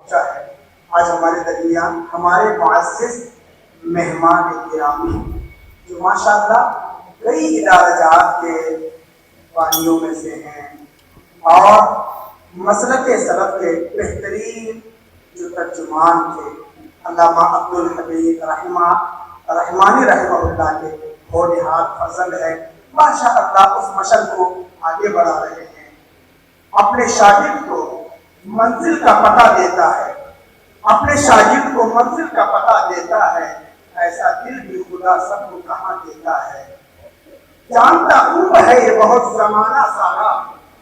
پہنچا ہے۔ آج ہمارے درمیان ہمارے معزز مہمان گرامی جو ماشاءاللہ کئی ادارہ جات کے بانیوں میں سے ہیں اور مسلک سلف کے بہترین جو ترجمان تھے، علامہ عبدالحمید رحمانی رحمہ اللہ کے ہونہار فرزند ہے، ماشاءاللہ اس مشن کو آگے بڑھا رہے ہیں، اپنے شاگرد کو منزل کا پتہ دیتا ہے، اپنے شاگرد کو منزل کا پتہ دیتا ہے، ایسا دل بھی خدا سب کو کہاں دیتا ہے، جانتا خوب ہے یہ بہت زمانہ سارا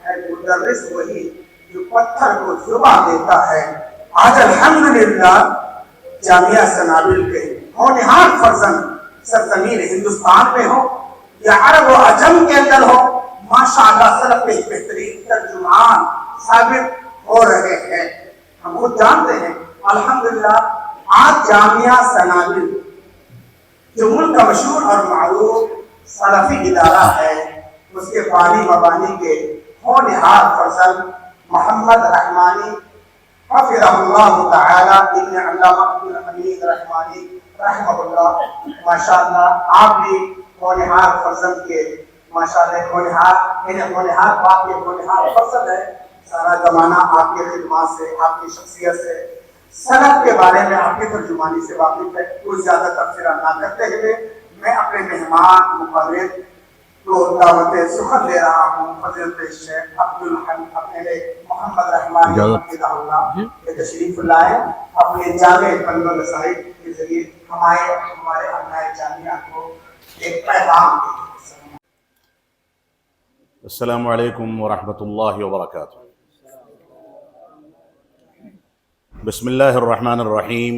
ہے مدرس وہی جو پتھر کو زبان دیتا ہے۔ آج الحمدللہ جامعہ سنابل کے ہونہار فرزند سرزمین ہندوستان میں ہو یا عرب و عجم کے اندر ہو، ماشاءاللہ سلف کے بہترین ترجمان ثابت ہو رہے ہیں۔ ہم خود جانتے ہیں الحمدللہ آج جامعہ سنابل جو ملک کا مشہور اور معروف سلفی ادارہ ہے، اس کے بانی مبانی کے ہونہار فرزند محمد رحمانی حفظہ اللہ تعالی ابن علامہ عبدالحمید رحمانی رحمہ اللہ، ماشاءاللہ آپ بھی ہونہار فرزند کے ماشاءاللہ ہونہار باپ کے ہونہار فرزند ہے۔ سارا زمانہ آپ کے خدمات سے، آپ کی شخصیت سے، سلف کے بارے میں آپ کی ترجمانی سے واقف ہے۔ کوئی زیادہ تبصرہ نہ کرتے ہوئے میں اپنے مہمان مقرر کو دعوت سخن دے رہا ہوں، فضیلت شیخ محمد رحمانی حفظہ اللہ کے تشریف لائے، اپنے جامع فن و رسائی کے ذریعے ہمارے ابنائے جامعہ کو ایک پیغام دیں۔ السلام علیکم ورحمۃ اللہ وبرکاتہ۔ بسم اللہ الرحمن الرحیم،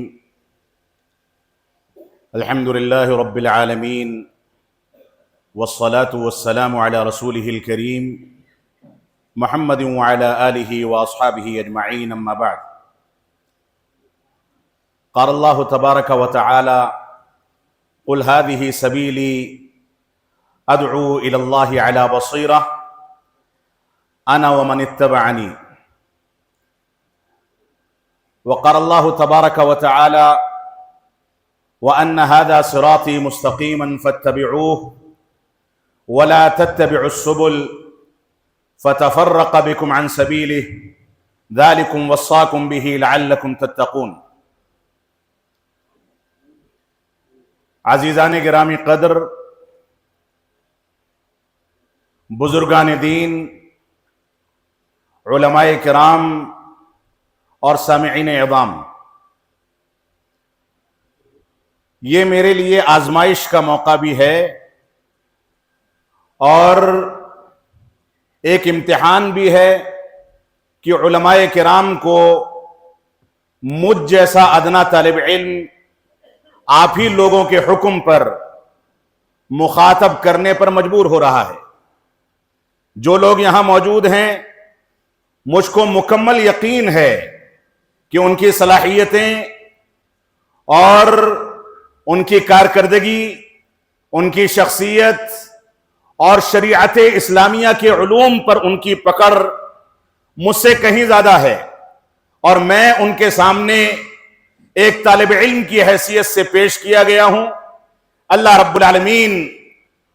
الحمد للہ رب العالمین، والصلاة والسلام علی رسولہ الکریم محمد وعلی آلہ واصحابہ اجمعین، اما بعد۔ قال اللہ تبارک وتعالی قل هذه سبیلی ادعو الی اللہ علی بصیرہ انا ومن اتبعنی، وقال اللہ تبارک وتعالی وأن هذا صراطي مستقيما فاتبعوه ولا تتبعوا السبل فتفرق بكم عن سبيله ذلكم وصاكم به لعلكم تتقون۔ عزیزان گرامی قدر، بزرگان دین، علماء کرام اور سامعین عظام، یہ میرے لیے آزمائش کا موقع بھی ہے اور ایک امتحان بھی ہے کہ علماء کرام کو مجھ جیسا ادنا طالب علم آپ ہی لوگوں کے حکم پر مخاطب کرنے پر مجبور ہو رہا ہے۔ جو لوگ یہاں موجود ہیں، مجھ کو مکمل یقین ہے کہ ان کی صلاحیتیں اور ان کی کارکردگی، ان کی شخصیت اور شریعت اسلامیہ کے علوم پر ان کی پکڑ مجھ سے کہیں زیادہ ہے، اور میں ان کے سامنے ایک طالب علم کی حیثیت سے پیش کیا گیا ہوں۔ اللہ رب العالمین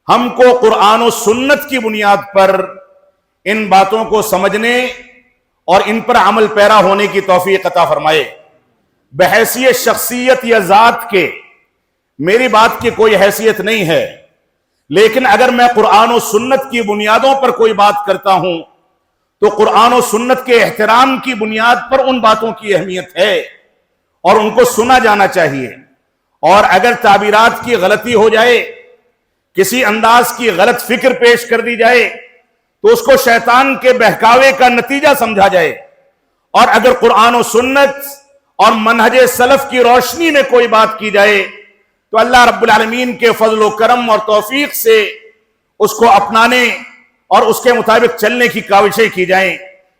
ہم کو قرآن و سنت کی بنیاد پر ان باتوں کو سمجھنے اور ان پر عمل پیرا ہونے کی توفیق عطا فرمائے۔ بحیثیت شخصیت یا ذات کے میری بات کی کوئی حیثیت نہیں ہے، لیکن اگر میں قرآن و سنت کی بنیادوں پر کوئی بات کرتا ہوں تو قرآن و سنت کے احترام کی بنیاد پر ان باتوں کی اہمیت ہے اور ان کو سنا جانا چاہیے۔ اور اگر تعبیرات کی غلطی ہو جائے، کسی انداز کی غلط فکر پیش کر دی جائے تو اس کو شیطان کے بہکاوے کا نتیجہ سمجھا جائے، اور اگر قرآن و سنت اور منہج سلف کی روشنی میں کوئی بات کی جائے تو اللہ رب العالمین کے فضل و کرم اور توفیق سے اس کو اپنانے اور اس کے مطابق چلنے کی کاوشیں کی جائیں۔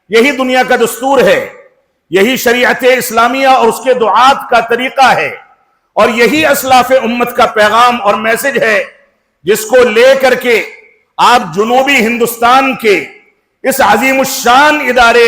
یہی دنیا کا دستور ہے، یہی شریعت اسلامیہ اور اس کے دعات کا طریقہ ہے، اور یہی اسلاف امت کا پیغام اور میسج ہے جس کو لے کر کے آپ جنوبی ہندوستان کے اس عظیم الشان ادارے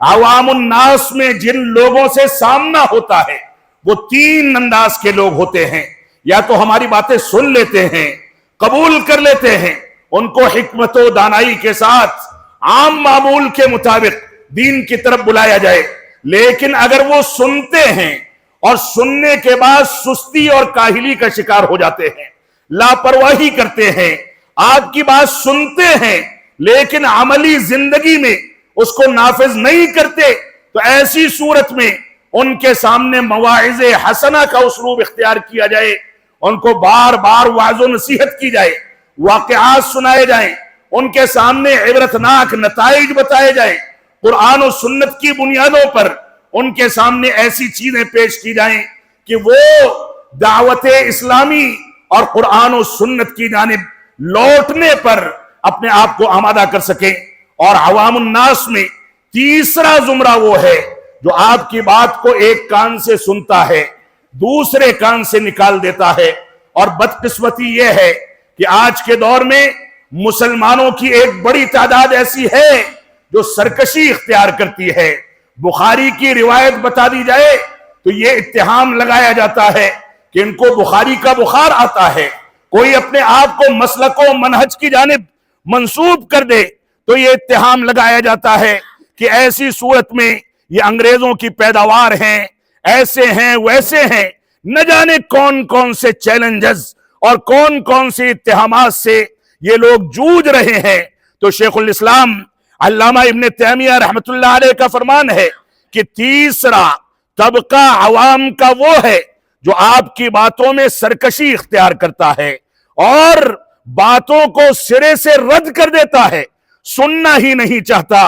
عوام الناس میں جن لوگوں سے سامنا ہوتا ہے وہ تین انداز کے لوگ ہوتے ہیں. یا تو ہماری باتیں سن لیتے ہیں، قبول کر لیتے ہیں، ان کو حکمت و دانائی کے ساتھ عام معمول کے مطابق دین کی طرف بلایا جائے. لیکن اگر وہ سنتے ہیں اور سننے کے بعد سستی اور کاہلی کا شکار ہو جاتے ہیں، لاپرواہی کرتے ہیں، آپ کی بات سنتے ہیں لیکن عملی زندگی میں اس کو نافذ نہیں کرتے، تو ایسی صورت میں ان کے سامنے مواعظ حسنہ کا اسلوب اختیار کیا جائے، ان کو بار بار وعظ و نصیحت کی جائے، واقعات سنائے جائیں، ان کے سامنے عبرتناک نتائج بتائے جائیں، قرآن و سنت کی بنیادوں پر ان کے سامنے ایسی چیزیں پیش کی جائیں کہ وہ دعوت اسلامی اور قرآن و سنت کی جانب لوٹنے پر اپنے آپ کو آمادہ کر سکیں. اور عوام الناس میں تیسرا زمرہ وہ ہے جو آپ کی بات کو ایک کان سے سنتا ہے، دوسرے کان سے نکال دیتا ہے. اور بدقسمتی یہ ہے کہ آج کے دور میں مسلمانوں کی ایک بڑی تعداد ایسی ہے جو سرکشی اختیار کرتی ہے. بخاری کی روایت بتا دی جائے تو یہ اتہام لگایا جاتا ہے کہ ان کو بخاری کا بخار آتا ہے. کوئی اپنے آپ کو مسلک و منہج کی جانب منسوب کر دے تو یہ اتہام لگایا جاتا ہے کہ ایسی صورت میں یہ انگریزوں کی پیداوار ہیں، ایسے ہیں ویسے ہیں. نہ جانے کون کون سے چیلنجز اور کون کون سے اتہامات سے یہ لوگ جوجھ رہے ہیں. تو شیخ الاسلام علامہ ابن تیمیہ رحمت اللہ علیہ کا فرمان ہے کہ تیسرا طبقہ عوام کا وہ ہے جو آپ کی باتوں میں سرکشی اختیار کرتا ہے اور باتوں کو سرے سے رد کر دیتا ہے، سننا ہی نہیں چاہتا،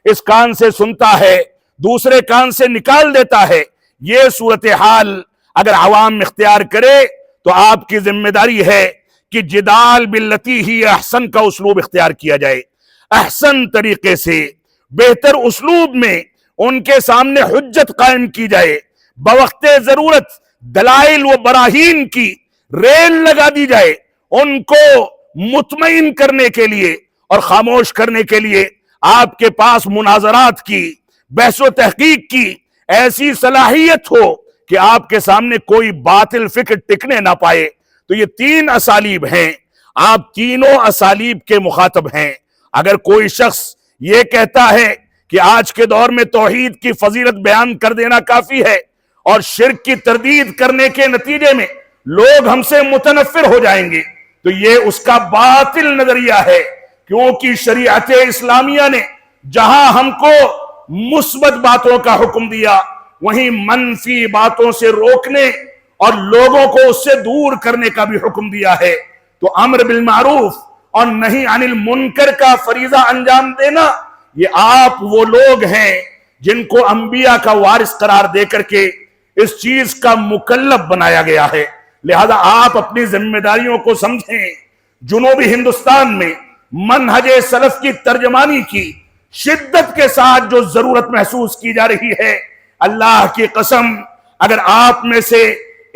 اس کان سے سنتا ہے دوسرے کان سے نکال دیتا ہے. یہ صورتحال اگر عوام اختیار کرے تو آپ کی ذمہ داری ہے کہ جدال باللتی ہی احسن کا اسلوب اختیار کیا جائے، احسن طریقے سے بہتر اسلوب میں ان کے سامنے حجت قائم کی جائے، بوقت ضرورت دلائل و براہین کی ریل لگا دی جائے، ان کو مطمئن کرنے کے لیے اور خاموش کرنے کے لیے آپ کے پاس مناظرات کی، بحث و تحقیق کی ایسی صلاحیت ہو کہ آپ کے سامنے کوئی باطل فکر ٹکنے نہ پائے. تو یہ تین اسالیب ہیں، آپ تینوں اسالیب کے مخاطب ہیں. اگر کوئی شخص یہ کہتا ہے کہ آج کے دور میں توحید کی فضیلت بیان کر دینا کافی ہے اور شرک کی تردید کرنے کے نتیجے میں لوگ ہم سے متنفر ہو جائیں گے، تو یہ اس کا باطل نظریہ ہے. کیونکہ شریعت اسلامیہ نے جہاں ہم کو مثبت باتوں کا حکم دیا وہیں منفی باتوں سے روکنے اور لوگوں کو اس سے دور کرنے کا بھی حکم دیا ہے. تو امر بالمعروف اور نہی عن المنکر کا فریضہ انجام دینا، یہ آپ وہ لوگ ہیں جن کو انبیاء کا وارث قرار دے کر کے اس چیز کا مکلف بنایا گیا ہے. لہذا آپ اپنی ذمہ داریوں کو سمجھیں. جنوبی ہندوستان میں منہج سلف کی ترجمانی کی شدت کے ساتھ جو ضرورت محسوس کی جا رہی ہے، اللہ کی قسم اگر آپ میں سے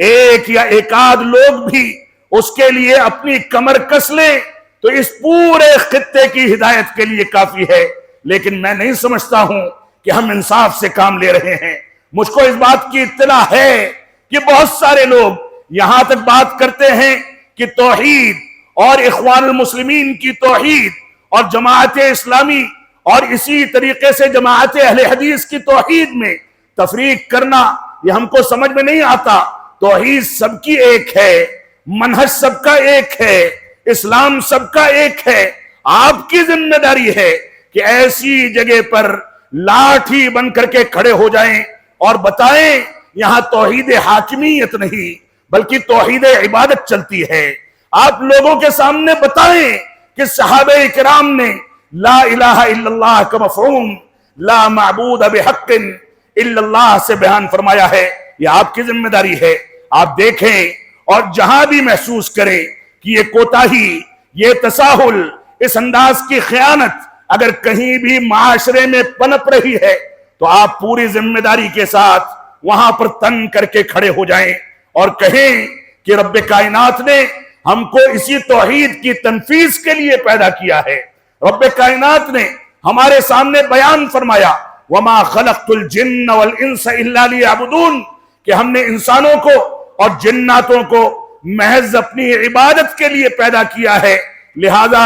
ایک یا ایک آدھ لوگ بھی اس کے لیے اپنی کمر کس لیں تو اس پورے خطے کی ہدایت کے لیے کافی ہے. لیکن میں نہیں سمجھتا ہوں کہ ہم انصاف سے کام لے رہے ہیں. مجھ کو اس بات کی اطلاع ہے کہ بہت سارے لوگ یہاں تک بات کرتے ہیں کہ توحید اور اخوان المسلمین کی توحید اور جماعت اسلامی اور اسی طریقے سے جماعت اہل حدیث کی توحید میں تفریق کرنا یہ ہم کو سمجھ میں نہیں آتا. توحید سب کی ایک ہے، منہج سب کا ایک ہے، اسلام سب کا ایک ہے. آپ کی ذمہ داری ہے کہ ایسی جگہ پر لاٹھی بن کر کے کھڑے ہو جائیں اور بتائیں یہاں توحید حاکمیت نہیں بلکہ توحید عبادت چلتی ہے. آپ لوگوں کے سامنے بتائیں کہ صحابہ کرام نے لا الہ الا اللہ کا مفہوم لا معبود بحق الا اللہ سے بیان فرمایا ہے. یہ آپ کی ذمہ داری ہے. آپ دیکھیں اور جہاں بھی محسوس کریں کہ یہ کوتاہی، یہ تساہل، اس انداز کی خیانت اگر کہیں بھی معاشرے میں پنپ رہی ہے تو آپ پوری ذمہ داری کے ساتھ وہاں پر تن کر کے کھڑے ہو جائیں اور کہیں کہ رب کائنات نے ہم کو اسی توحید کی تنفیذ کے لیے پیدا کیا ہے. رب کائنات نے ہمارے سامنے بیان فرمایا وما خلقت الجن والانس الا لیعبدون، کہ ہم نے انسانوں کو اور جناتوں کو محض اپنی عبادت کے لیے پیدا کیا ہے، لہذا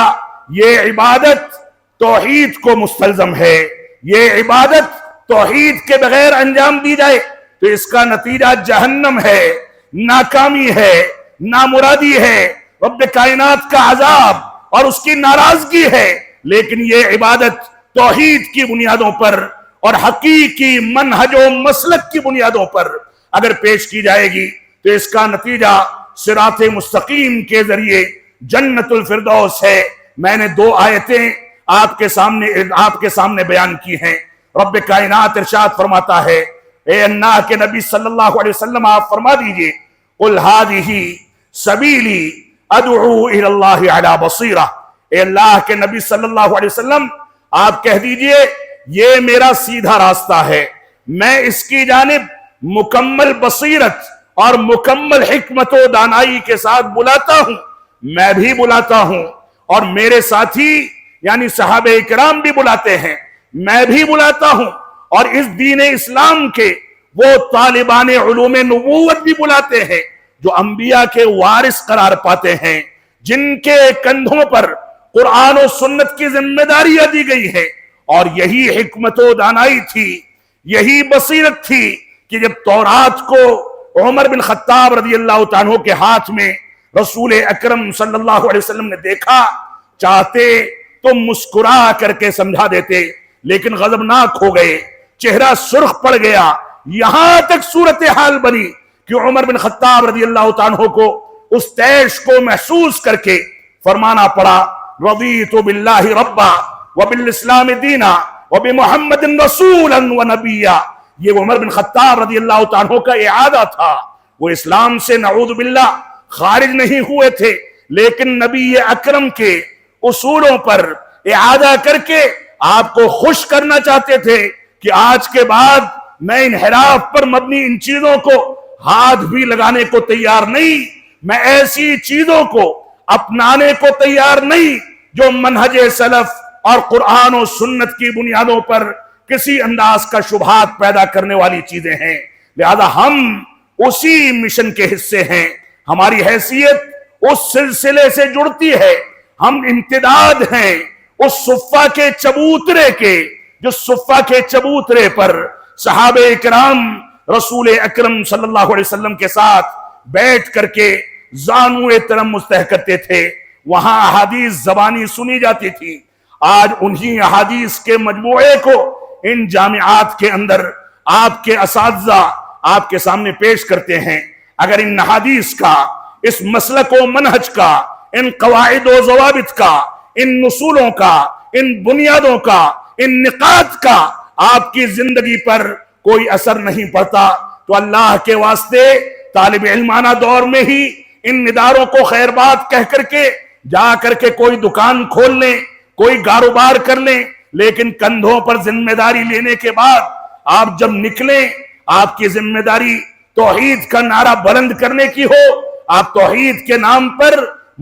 یہ عبادت توحید کو مستلزم ہے۔ یہ عبادت توحید کے بغیر انجام دی جائے تو اس کا نتیجہ جہنم ہے، ناکامی ہے، نامرادی ہے، رب کائنات کا عذاب اور اس کی ناراضگی ہے۔ لیکن یہ عبادت توحید کی بنیادوں پر اور حقیقی منہج و مسلک کی بنیادوں پر اگر پیش کی جائے گی تو اس کا نتیجہ صراط مستقیم کے ذریعے جنت الفردوس ہے۔ میں نے 2 آیتیں آپ کے سامنے بیان کی ہیں۔ رب کائنات ارشاد فرماتا ہے، اے اللہ کے نبی صلی اللہ علیہ وسلم آپ فرما دیجئے، قل هذه سبیلی ادعو الی اللہ علی بصیرہ، اے اللہ کے نبی صلی اللہ علیہ وسلم آپ کہہ دیجئے یہ میرا سیدھا راستہ ہے، میں اس کی جانب مکمل بصیرت اور مکمل حکمت و دانائی کے ساتھ بلاتا ہوں، میں بھی بلاتا ہوں اور میرے ساتھی یعنی صحابہ کرام بھی بلاتے ہیں، میں بھی بلاتا ہوں، اور اس دین اسلام کے وہ طالبان علوم نبوت بھی بلاتے ہیں جو انبیاء کے وارث قرار پاتے ہیں، جن کے کندھوں پر قرآن و سنت کی ذمہ داریاں دی گئی ہے۔ اور یہی حکمت و دانائی تھی، یہی بصیرت تھی کہ جب تورات کو عمر بن خطاب رضی اللہ عنہ کے ہاتھ میں رسول اکرم صلی اللہ علیہ وسلم نے دیکھا، چاہتے تو مسکرا کر کے سمجھا دیتے، لیکن غضبناک ہو گئے، چہرہ سرخ پڑ گیا، یہاں تک صورتحال بنی کہ عمر بن خطاب رضی اللہ عنہ کو اس طیش کو محسوس کر کے فرمانا پڑا، رضیت باللہ ربا وبالاسلام دینا وبمحمد رسولا ونبیا۔ یہ عمر بن خطاب رضی اللہ عنہ کا اعادہ تھا، وہ اسلام سے نعوذ باللہ خارج نہیں ہوئے تھے، لیکن نبی اکرم کے اصولوں پر اعادہ کر کے آپ کو خوش کرنا چاہتے تھے کہ آج کے بعد میں انحراف پر مبنی ان چیزوں کو ہاتھ بھی لگانے کو تیار نہیں، میں ایسی چیزوں کو اپنانے کو تیار نہیں جو منہج سلف اور قرآن و سنت کی بنیادوں پر کسی انداز کا شبہات پیدا کرنے والی چیزیں ہیں۔ لہذا ہم اسی مشن کے حصے ہیں، ہماری حیثیت اس سلسلے سے جڑتی ہے، ہم امتداد ہیں اس صفہ کے چبوترے کے، جو صفہ کے چبوترے پر صحابہ کرام رسول اکرم صلی اللہ علیہ وسلم کے ساتھ بیٹھ کر کے زانو ترم مستح کرتے تھے، وہاں احادیث زبانی سنی جاتی تھی۔ آج انہی احادیث کے مجموعے کو ان جامعات کے اندر آپ کے اساتذہ آپ کے سامنے پیش کرتے ہیں۔ اگر ان احادیث کا، اس مسلک و منہج کا، ان قواعد و ضوابط کا، ان اصولوں کا، ان بنیادوں کا، ان نقاط کا آپ کی زندگی پر کوئی اثر نہیں پڑتا تو اللہ کے واسطے طالب علمانہ دور میں ہی ان اداروں کو خیر بات کہہ کر کے جا کر کے کوئی دکان کھول لیں، کوئی کاروبار کر لیں، لیکن کندھوں پر ذمہ داری لینے کے بعد آپ جب نکلیں، آپ کی ذمہ داری توحید کا نعرہ بلند کرنے کی ہو، آپ توحید کے نام پر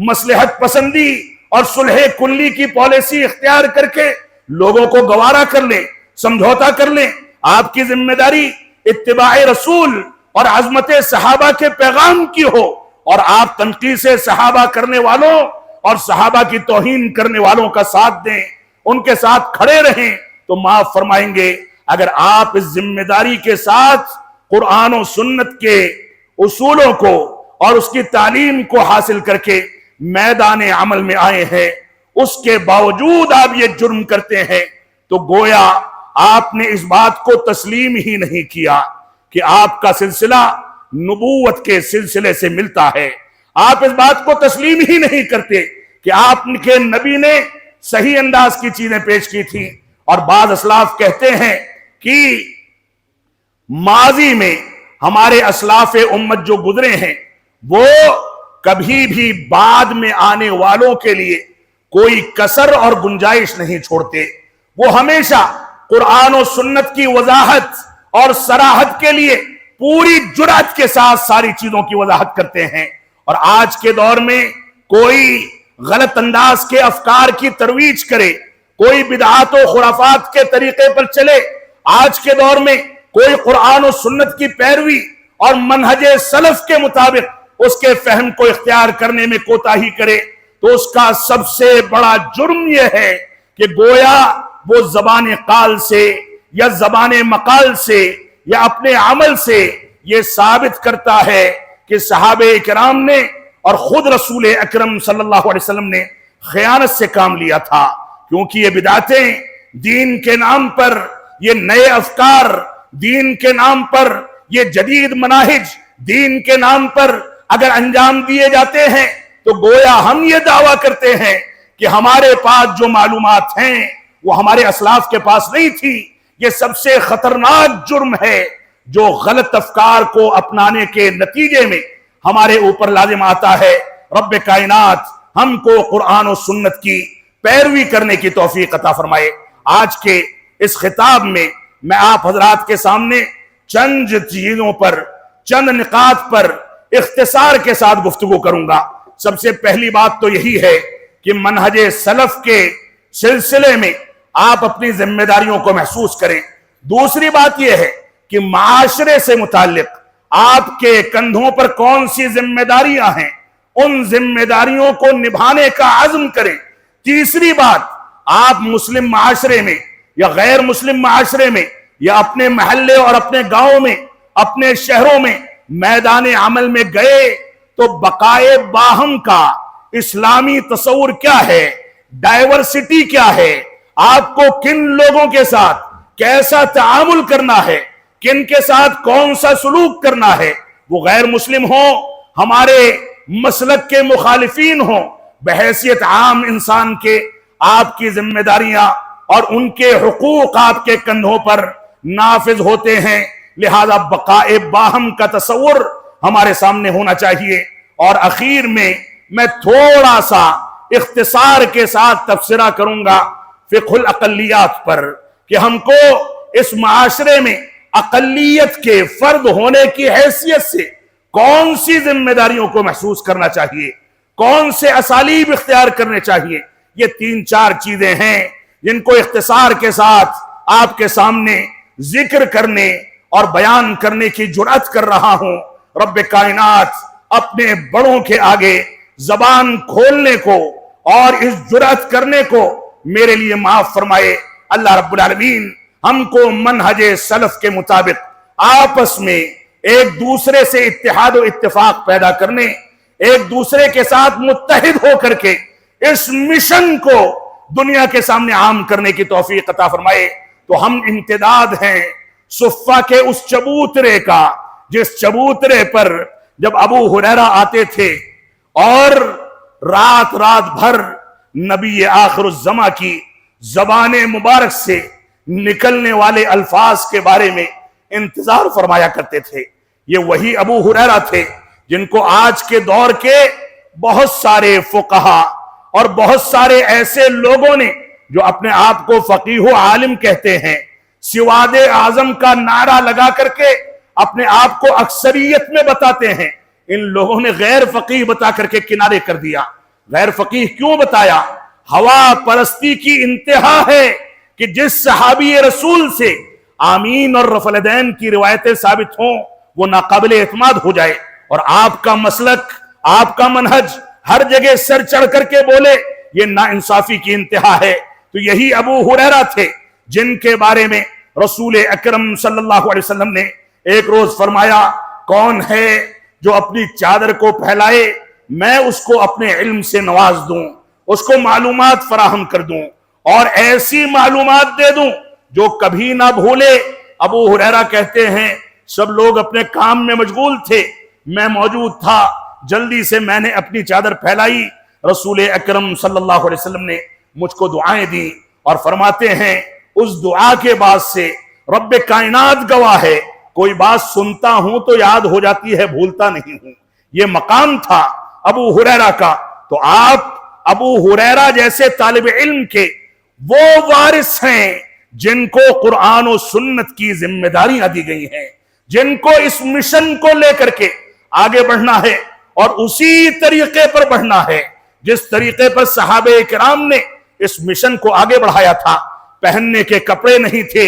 مصلحت پسندی اور صلح کلی کی پالیسی اختیار کر کے لوگوں کو گوارا کر لیں، سمجھوتا کر لیں، آپ کی ذمہ داری اتباع رسول اور عظمت صحابہ کے پیغام کی ہو، اور آپ تنقیص صحابہ کرنے والوں اور صحابہ کی توہین کرنے والوں کا ساتھ دیں، ان کے ساتھ کھڑے رہیں، تو معاف فرمائیں گے اگر آپ اس ذمہ داری کے ساتھ قرآن و سنت کے اصولوں کو اور اس کی تعلیم کو حاصل کر کے میدان عمل میں آئے ہیں، اس کے باوجود آپ یہ جرم کرتے ہیں، تو گویا آپ نے اس بات کو تسلیم ہی نہیں کیا کہ آپ کا سلسلہ نبوت کے سلسلے سے ملتا ہے۔ آپ اس بات کو تسلیم ہی نہیں کرتے کہ آپ کے نبی نے صحیح انداز کی چیزیں پیش کی تھی، اور بعض اسلاف کہتے ہیں کہ ماضی میں ہمارے اسلاف امت جو گزرے ہیں وہ کبھی بھی بعد میں آنے والوں کے لیے کوئی کسر اور گنجائش نہیں چھوڑتے، وہ ہمیشہ قرآن و سنت کی وضاحت اور صراحت کے لیے پوری جرأت کے ساتھ ساری چیزوں کی وضاحت کرتے ہیں۔ اور آج کے دور میں کوئی غلط انداز کے افکار کی ترویج کرے، کوئی بدعات و خرافات کے طریقے پر چلے، آج کے دور میں کوئی قرآن و سنت کی پیروی اور منہج سلف کے مطابق اس کے فہم کو اختیار کرنے میں کوتاہی کرے تو اس کا سب سے بڑا جرم یہ ہے کہ گویا وہ زبان قال سے یا زبان مقال سے یا اپنے عمل سے یہ ثابت کرتا ہے کہ صحابہ کرام نے اور خود رسول اکرم صلی اللہ علیہ وسلم نے خیانت سے کام لیا تھا، کیونکہ یہ بدعتیں دین کے نام پر، یہ نئے افکار دین کے نام پر، یہ جدید مناہج دین کے نام پر اگر انجام دیے جاتے ہیں تو گویا ہم یہ دعویٰ کرتے ہیں کہ ہمارے پاس جو معلومات ہیں وہ ہمارے اسلاف کے پاس نہیں تھی۔ یہ سب سے خطرناک جرم ہے جو غلط افکار کو اپنانے کے نتیجے میں ہمارے اوپر لازم آتا ہے۔ رب کائنات ہم کو قرآن و سنت کی پیروی کرنے کی توفیق عطا فرمائے۔ آج کے اس خطاب میں میں آپ حضرات کے سامنے چند چیزوں پر، چند نکات پر اختصار کے ساتھ گفتگو کروں گا۔ سب سے پہلی بات تو یہی ہے کہ منہج سلف کے سلسلے میں آپ اپنی ذمہ داریوں کو محسوس کریں۔ دوسری بات یہ ہے کہ معاشرے سے متعلق آپ کے کندھوں پر کون سی ذمہ داریاں ہیں، ان ذمہ داریوں کو نبھانے کا عزم کریں۔ تیسری بات، آپ مسلم معاشرے میں یا غیر مسلم معاشرے میں یا اپنے محلے اور اپنے گاؤں میں، اپنے شہروں میں میدان عمل میں گئے تو بقائے باہم کا اسلامی تصور کیا ہے، ڈائیورسٹی کیا ہے، آپ کو کن لوگوں کے ساتھ کیسا تعامل کرنا ہے، کن کے ساتھ کون سا سلوک کرنا ہے، وہ غیر مسلم ہوں، ہمارے مسلک کے مخالفین ہوں، بحیثیت عام انسان کے آپ کی ذمہ داریاں اور ان کے حقوق آپ کے کندھوں پر نافذ ہوتے ہیں، لہذا بقائے باہم کا تصور ہمارے سامنے ہونا چاہیے۔ اور اخیر میں تھوڑا سا اختصار کے ساتھ تبصرہ کروں گا فقہ الاقلیات پر کہ ہم کو اس معاشرے میں اقلیت کے فرد ہونے کی حیثیت سے کون سی ذمہ داریوں کو محسوس کرنا چاہیے، کون سے اسالیب اختیار کرنے چاہیے۔ یہ 3-4 چیزیں ہیں جن کو اختصار کے ساتھ آپ کے سامنے ذکر کرنے اور بیان کرنے کی جرأت کر رہا ہوں۔ رب کائنات اپنے بڑوں کے آگے زبان کھولنے کو اور اس جرأت کرنے کو میرے لیے معاف فرمائے۔ اللہ رب العالمین ہم کو منہج سلف کے مطابق آپس میں ایک دوسرے سے اتحاد و اتفاق پیدا کرنے، ایک دوسرے کے ساتھ متحد ہو کر کے اس مشن کو دنیا کے سامنے عام کرنے کی توفیق عطا فرمائے۔ تو ہم امتداد ہیں صفہ کے اس چبوترے کا جس چبوترے پر جب ابو ہریرہ آتے تھے اور رات بھر نبی آخر الزماں کی زبان مبارک سے نکلنے والے الفاظ کے بارے میں انتظار فرمایا کرتے تھے، یہ وہی ابو ہریرہ تھے جن کو آج کے دور کے بہت سارے فقہا اور بہت سارے ایسے لوگوں نے جو اپنے آپ کو فقیہ و عالم کہتے ہیں، سواد اعظم کا نعرہ لگا کر کے اپنے آپ کو اکثریت میں بتاتے ہیں، ان لوگوں نے غیر فقیہ بتا کر کے کنارے کر دیا۔ غیر فقیہ کیوں بتایا؟ ہوا پرستی کی انتہا ہے کہ جس صحابی رسول سے آمین اور رفع الیدین کی روایتیں ثابت ہوں وہ ناقابل اعتماد ہو جائے، اور آپ کا مسلک، آپ کا منہج ہر جگہ سر چڑھ کر کے بولے، یہ ناانصافی کی انتہا ہے۔ تو یہی ابو ہریرہ تھے جن کے بارے میں رسول اکرم صلی اللہ علیہ وسلم نے ایک روز فرمایا، کون ہے جو اپنی چادر کو پھیلائے میں اس کو اپنے علم سے نواز دوں، اس کو معلومات فراہم کر دوں اور ایسی معلومات دے دوں جو کبھی نہ بھولے۔ ابو ہریرہ کہتے ہیں سب لوگ اپنے کام میں مشغول تھے، میں موجود تھا، جلدی سے میں نے اپنی چادر پھیلائی، رسول اکرم صلی اللہ علیہ وسلم نے مجھ کو دعائیں دی اور فرماتے ہیں اس دعا کے بعد سے رب کائنات گواہ ہے کوئی بات سنتا ہوں تو یاد ہو جاتی ہے، بھولتا نہیں ہوں۔ یہ مقام تھا ابو ہریرہ کا۔ تو آپ ابو ہریرہ جیسے طالب علم کے وہ وارث ہیں جن کو قرآن و سنت کی ذمہ داریاں دی گئی ہیں، جن کو اس مشن کو لے کر کے آگے بڑھنا ہے اور اسی طریقے پر بڑھنا ہے جس طریقے پر صحابہ کرام نے اس مشن کو آگے بڑھایا تھا۔ پہننے کے کپڑے نہیں تھے،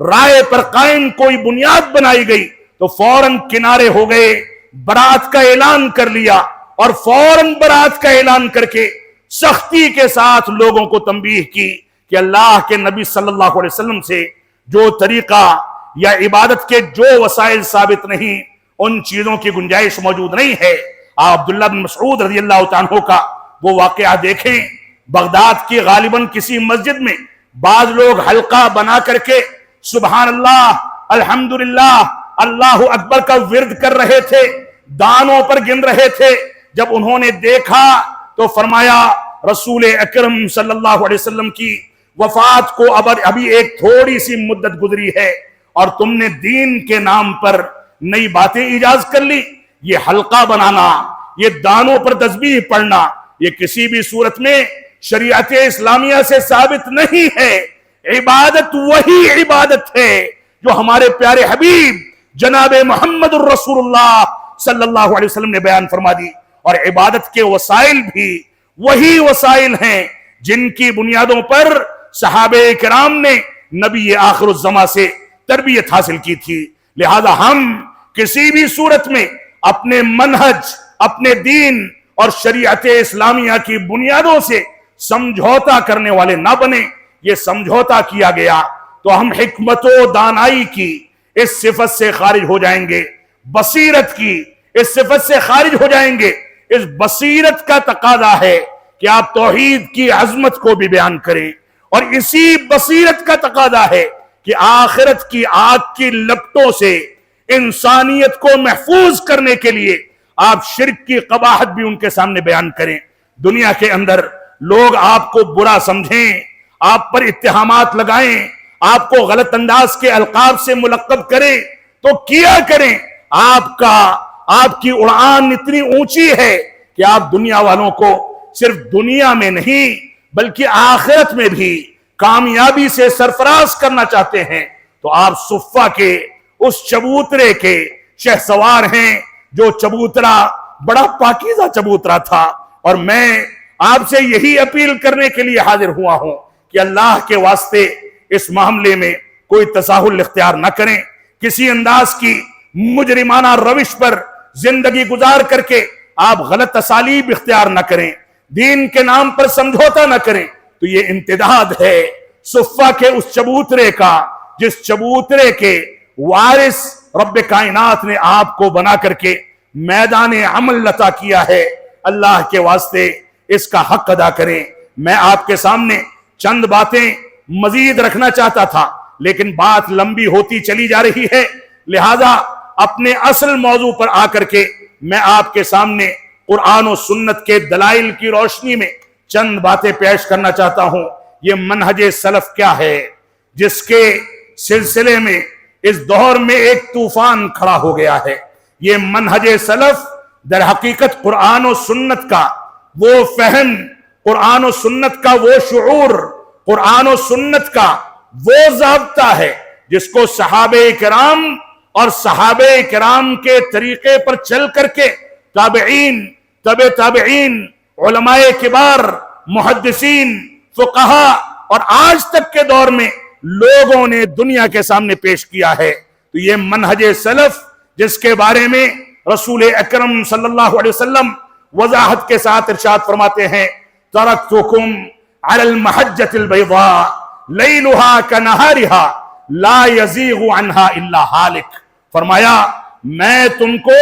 رائے پر قائم کوئی بنیاد بنائی گئی تو فوراً کنارے ہو گئے، برات کا اعلان کر لیا اور فوراً برات کا اعلان کر کے سختی کے ساتھ لوگوں کو تنبیہ کی کہ اللہ کے نبی صلی اللہ علیہ وسلم سے جو طریقہ یا عبادت کے جو وسائل ثابت نہیں، ان چیزوں کی گنجائش موجود نہیں ہے۔ آپ عبداللہ بن مسعود رضی اللہ تعالیٰ عنہ کا وہ واقعہ دیکھیں، بغداد کی غالباً کسی مسجد میں بعض لوگ حلقہ بنا کر کے سبحان اللہ، الحمدللہ، اللہ اکبر کا ورد کر رہے تھے، دانوں پر گن رہے تھے۔ جب انہوں نے دیکھا تو فرمایا رسول اکرم صلی اللہ علیہ وسلم کی وفات کو ابھی ایک تھوڑی سی مدت گزری ہے اور تم نے دین کے نام پر نئی باتیں ایجاد کر لی۔ یہ حلقہ بنانا، یہ دانوں پر تسبیح پڑھنا، یہ کسی بھی صورت میں شریعت اسلامیہ سے ثابت نہیں ہے۔ عبادت وہی عبادت ہے جو ہمارے پیارے حبیب جناب محمد الرسول اللہ صلی اللہ علیہ وسلم نے بیان فرما دی، اور عبادت کے وسائل بھی وہی وسائل ہیں جن کی بنیادوں پر صحابہ کرام نے نبی آخر الزماں سے تربیت حاصل کی تھی۔ لہذا ہم کسی بھی صورت میں اپنے منہج، اپنے دین اور شریعت اسلامیہ کی بنیادوں سے سمجھوتا کرنے والے نہ بنے۔ یہ سمجھوتا کیا گیا تو ہم حکمت و دانائی کی اس صفت سے خارج ہو جائیں گے، بصیرت کی اس صفت سے خارج ہو جائیں گے۔ اس بصیرت کا تقاضا ہے کہ آپ توحید کی عظمت کو بھی بیان کریں، اور اسی بصیرت کا تقاضا ہے کہ آخرت کی آگ کی لپٹوں سے انسانیت کو محفوظ کرنے کے لیے آپ شرک کی قباحت بھی ان کے سامنے بیان کریں۔ دنیا کے اندر لوگ آپ کو برا سمجھیں، آپ پر اتہامات لگائیں، آپ کو غلط انداز کے القاب سے ملقب کریں تو کیا کریں۔ آپ کی اڑان اتنی اونچی ہے کہ آپ دنیا والوں کو صرف دنیا میں نہیں بلکہ آخرت میں بھی کامیابی سے سرفراز کرنا چاہتے ہیں۔ تو آپ صفہ کے اس چبوترے کے شہسوار ہیں جو چبوترا بڑا پاکیزہ چبوترا تھا، اور میں آپ سے یہی اپیل کرنے کے لیے حاضر ہوا ہوں کہ اللہ کے واسطے اس معاملے میں کوئی تساہل اختیار نہ کریں، کسی انداز کی مجرمانہ روش پر زندگی گزار کر کے آپ غلط اسالیب اختیار نہ کریں، دین کے نام پر سمجھوتا نہ کریں۔ تو یہ امتداد ہے صفہ کے اس چبوترے کا جس چبوترے کے وارث رب کائنات نے آپ کو بنا کر کے میدان عمل عطا کیا ہے۔ اللہ کے واسطے اس کا حق ادا کریں۔ میں آپ کے سامنے چند باتیں مزید رکھنا چاہتا تھا لیکن بات لمبی ہوتی چلی جا رہی ہے، لہذا اپنے اصل موضوع پر آ کر کے میں آپ کے سامنے قرآن و سنت کے دلائل کی روشنی میں چند باتیں پیش کرنا چاہتا ہوں۔ یہ منہج سلف کیا ہے جس کے سلسلے میں اس دور میں ایک طوفان کھڑا ہو گیا ہے۔ یہ منہج سلف در حقیقت قرآن و سنت کا وہ فہم، قرآن و سنت کا وہ شعور، قرآن و سنت کا وہ ضابطہ ہے جس کو صحابہ کرام اور صحابہ کرام کے طریقے پر چل کر کے تابعین، تبع تابعین، علماء کبار، محدثین، فقہا اور آج تک کے دور میں لوگوں نے دنیا کے سامنے پیش کیا ہے۔ تو یہ منہج سلف جس کے بارے میں رسول اکرم صلی اللہ علیہ وسلم وضاحت کے ساتھ ارشاد فرماتے ہیں، ترکتکم علی المحجۃ البیضاء لیلها کنہارها لا یزیغ عنها الا ہالک۔ فرمایا میں تم کو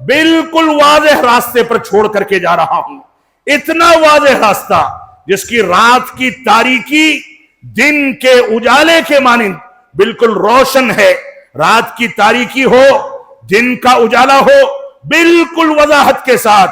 بالکل واضح راستے پر چھوڑ کر کے جا رہا ہوں، اتنا واضح راستہ جس کی رات کی تاریکی دن کے اجالے کے مانند بالکل روشن ہے، رات کی تاریکی ہو، دن کا اجالا ہو، بالکل وضاحت کے ساتھ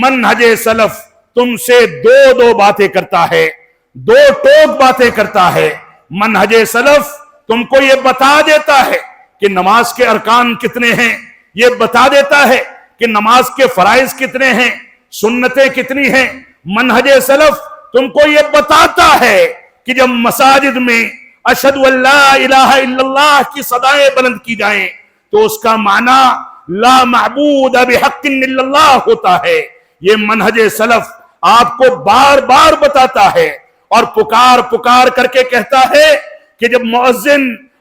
منہج سلف تم سے دو باتیں کرتا ہے، دو ٹوک باتیں کرتا ہے۔ منہج سلف تم کو یہ بتا دیتا ہے کہ نماز کے ارکان کتنے ہیں، یہ بتا دیتا ہے کہ نماز کے فرائض کتنے ہیں، سنتیں کتنی ہیں۔ منہج سلف تم کو یہ بتاتا ہے کہ جب مساجد میں اشہد ان لا الہ الا اللہ کی صدائیں بلند کی جائیں تو اس کا معنی لا معبود بحق الا اللہ ہوتا ہے۔ یہ منہج سلف آپ کو بار بار بتاتا ہے اور پکار کر کے کہتا ہے کہ جب مؤذن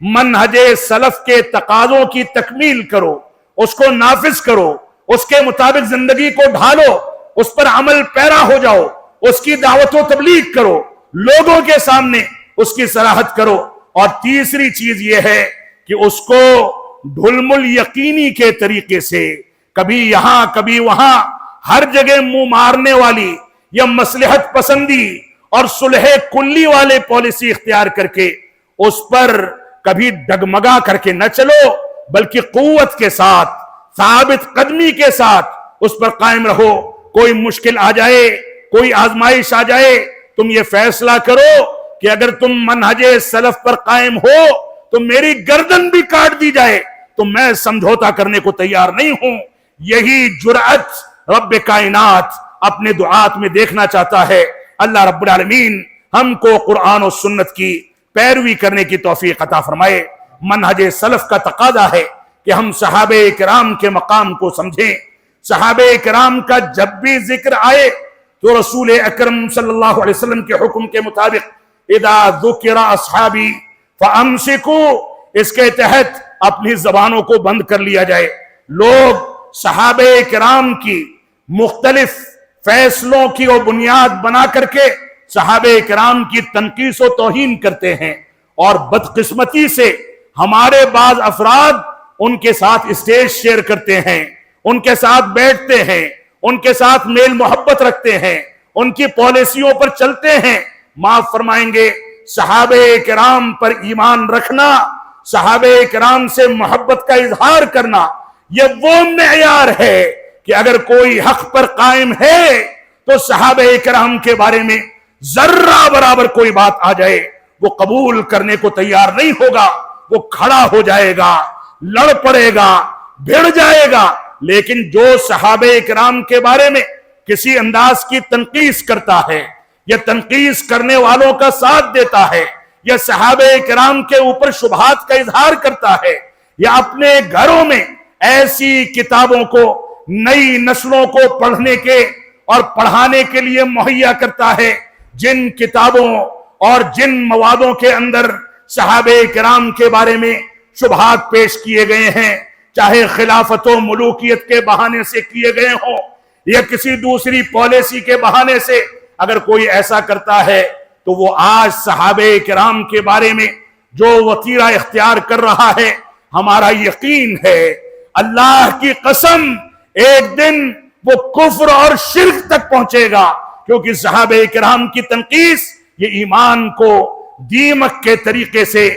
منہج سلف کے تقاضوں کی تکمیل کرو، اس کو نافذ کرو، اس کے مطابق زندگی کو ڈھالو، اس پر عمل پیرا ہو جاؤ، اس کی دعوت و تبلیغ کرو، لوگوں کے سامنے اس کی صراحت کرو۔ اور تیسری چیز یہ ہے کہ اس کو ڈھلمل یقینی کے طریقے سے کبھی یہاں کبھی وہاں ہر جگہ منہ مارنے والی یا مصلحت پسندی اور صلح کلی والے پالیسی اختیار کر کے اس پر کبھی ڈگمگا کر کے نہ چلو، بلکہ قوت کے ساتھ، ثابت قدمی کے ساتھ اس پر قائم رہو۔ کوئی مشکل آ جائے، کوئی آزمائش آ جائے، تم یہ فیصلہ کرو کہ اگر تم منہج سلف پر قائم ہو تو میری گردن بھی کاٹ دی جائے تو میں سمجھوتا کرنے کو تیار نہیں ہوں۔ یہی جرأت رب کائنات اپنے دعات میں دیکھنا چاہتا ہے۔ اللہ رب العالمین ہم کو قرآن و سنت کی پیروی کرنے کی توفیق عطا فرمائے۔ منہج سلف کا تقاضا ہے کہ ہم صحابہ کرام کے مقام کو سمجھیں۔ صحابہ کرام کا جب بھی ذکر آئے تو رسول اکرم صلی اللہ علیہ وسلم کے حکم کے مطابق اذا ذکر اصحابی فامسکوا، اس کے تحت اپنی زبانوں کو بند کر لیا جائے۔ لوگ صحابہ کرام کی مختلف فیصلوں کی وہ بنیاد بنا کر کے صحابہ کرام کی تنقیص و توہین کرتے ہیں، اور بدقسمتی سے ہمارے بعض افراد ان کے ساتھ اسٹیج شیئر کرتے ہیں، ان کے ساتھ بیٹھتے ہیں، ان کے ساتھ میل محبت رکھتے ہیں، ان کی پالیسیوں پر چلتے ہیں۔ معاف فرمائیں گے، صحابہ کرام پر ایمان رکھنا، صحابہ کرام سے محبت کا اظہار کرنا، یہ وہ معیار ہے کہ اگر کوئی حق پر قائم ہے تو صحابہ کرام کے بارے میں ذرہ برابر کوئی بات آ جائے وہ قبول کرنے کو تیار نہیں ہوگا، وہ کھڑا ہو جائے گا، لڑ پڑے گا، بھڑ جائے گا۔ لیکن جو صحابہ کرام کے بارے میں کسی انداز کی تنقیص کرتا ہے یا تنقیص کرنے والوں کا ساتھ دیتا ہے یا صحابہ کرام کے اوپر شبہات کا اظہار کرتا ہے یا اپنے گھروں میں ایسی کتابوں کو نئی نسلوں کو پڑھنے کے اور پڑھانے کے لیے مہیا کرتا ہے جن کتابوں اور جن موادوں کے اندر صحابہ کرام کے بارے میں شبہات پیش کیے گئے ہیں، چاہے خلافت و ملوکیت کے بہانے سے کیے گئے ہوں یا کسی دوسری پالیسی کے بہانے سے، اگر کوئی ایسا کرتا ہے تو وہ آج صحابہ کرام کے بارے میں جو وتیرہ اختیار کر رہا ہے، ہمارا یقین ہے اللہ کی قسم ایک دن وہ کفر اور شرک تک پہنچے گا، کیونکہ صحابہ کرام کی تنقیص یہ ایمان کو دیمک کے طریقے سے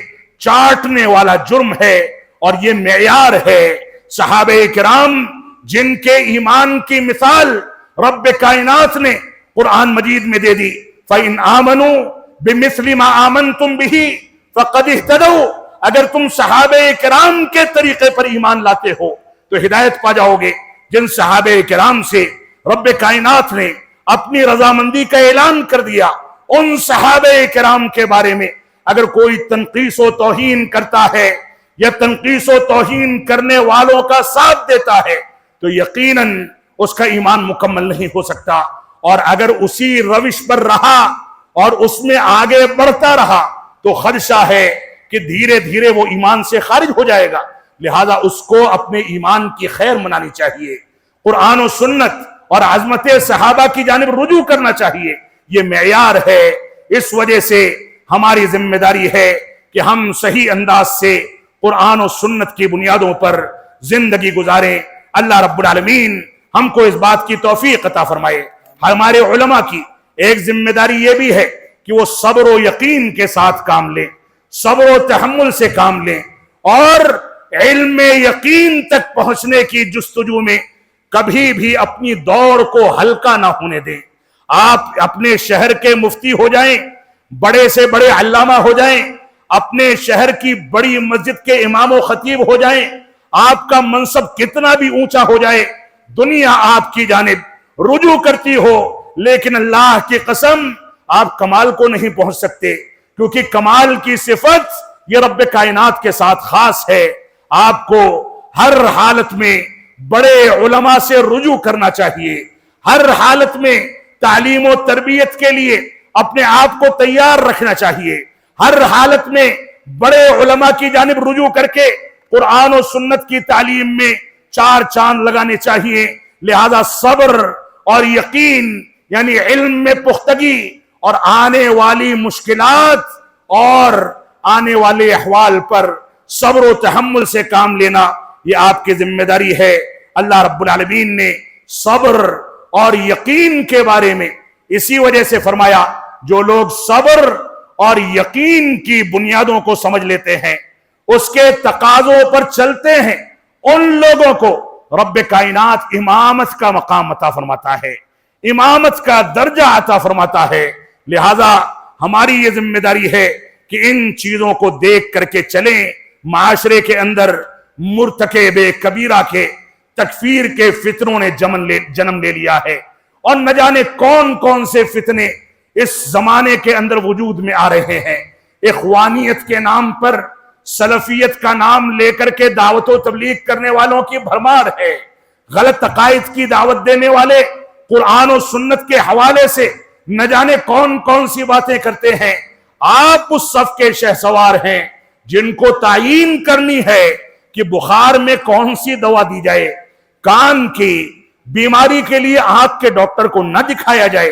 چاٹنے والا جرم ہے اور یہ معیار ہے۔ صحابہ کرام جن کے ایمان کی مثال رب کائنات نے قرآن مجید میں دے دی، فَإِنْ آمَنُوا بِمِثْلِ مَا آمَنْتُمْ بِهِ فَقَدْ اهْتَدَوْا، اگر تم صحابہ کرام کے طریقے پر ایمان لاتے ہو تو ہدایت پا جاؤ گے۔ جن صحابہ کرام سے رب کائنات نے اپنی رضامندی کا اعلان کر دیا، ان صحابہ کرام کے بارے میں اگر کوئی تنقیص و توہین کرتا ہے یا تنقیص و توہین کرنے والوں کا ساتھ دیتا ہے تو یقیناً اس کا ایمان مکمل نہیں ہو سکتا، اور اگر اسی روش پر رہا اور اس میں آگے بڑھتا رہا تو خدشہ ہے کہ دھیرے دھیرے وہ ایمان سے خارج ہو جائے گا۔ لہذا اس کو اپنے ایمان کی خیر منانی چاہیے، قرآن و سنت اور عظمت صحابہ کی جانب رجوع کرنا چاہیے، یہ معیار ہے۔ اس وجہ سے ہماری ذمہ داری ہے کہ ہم صحیح انداز سے قرآن و سنت کی بنیادوں پر زندگی گزاریں۔ اللہ رب العالمین ہم کو اس بات کی توفیق عطا فرمائے۔ ہمارے علماء کی ایک ذمہ داری یہ بھی ہے کہ وہ صبر و یقین کے ساتھ کام لیں، صبر و تحمل سے کام لیں، اور علم یقین تک پہنچنے کی جستجو میں کبھی بھی اپنی دوڑ کو ہلکا نہ ہونے دیں۔ آپ اپنے شہر کے مفتی ہو جائیں، بڑے سے بڑے علامہ ہو جائیں، اپنے شہر کی بڑی مسجد کے امام و خطیب ہو جائیں، آپ کا منصب کتنا بھی اونچا ہو جائے، دنیا آپ کی جانب رجوع کرتی ہو، لیکن اللہ کی قسم آپ کمال کو نہیں پہنچ سکتے، کیونکہ کمال کی صفت یہ رب کائنات کے ساتھ خاص ہے۔ آپ کو ہر حالت میں بڑے علماء سے رجوع کرنا چاہیے، ہر حالت میں تعلیم و تربیت کے لیے اپنے آپ کو تیار رکھنا چاہیے، ہر حالت میں بڑے علماء کی جانب رجوع کر کے قرآن و سنت کی تعلیم میں 4 چاند لگانے چاہیے۔ لہذا صبر اور یقین یعنی علم میں پختگی اور آنے والی مشکلات اور آنے والے احوال پر صبر و تحمل سے کام لینا یہ آپ کی ذمہ داری ہے۔ اللہ رب العالمین نے صبر اور یقین کے بارے میں اسی وجہ سے فرمایا جو لوگ صبر اور یقین کی بنیادوں کو سمجھ لیتے ہیں، اس کے تقاضوں پر چلتے ہیں، ان لوگوں کو رب کائنات امامت کا مقام عطا فرماتا ہے، امامت کا درجہ عطا فرماتا ہے۔ لہذا ہماری یہ ذمہ داری ہے کہ ان چیزوں کو دیکھ کر کے چلیں۔ معاشرے کے اندر مرتکب کبیرہ کے تکفیر کے فتنوں نے جنم لے لیا ہے، اور نہ جانے کون کون سے فتنے اس زمانے کے اندر وجود میں آ رہے ہیں۔ اخوانیت کے نام پر، سلفیت کا نام لے کر کے دعوت و تبلیغ کرنے والوں کی بھرمار ہے، غلط عقائد کی دعوت دینے والے قرآن و سنت کے حوالے سے نہ جانے کون کون سی باتیں کرتے ہیں۔ آپ اس صف کے شہسوار ہیں جن کو تعیین کرنی ہے کہ بخار میں کون سی دوا دی جائے، کان کی بیماری کے لیے آنکھ کے ڈاکٹر کو نہ دکھایا جائے،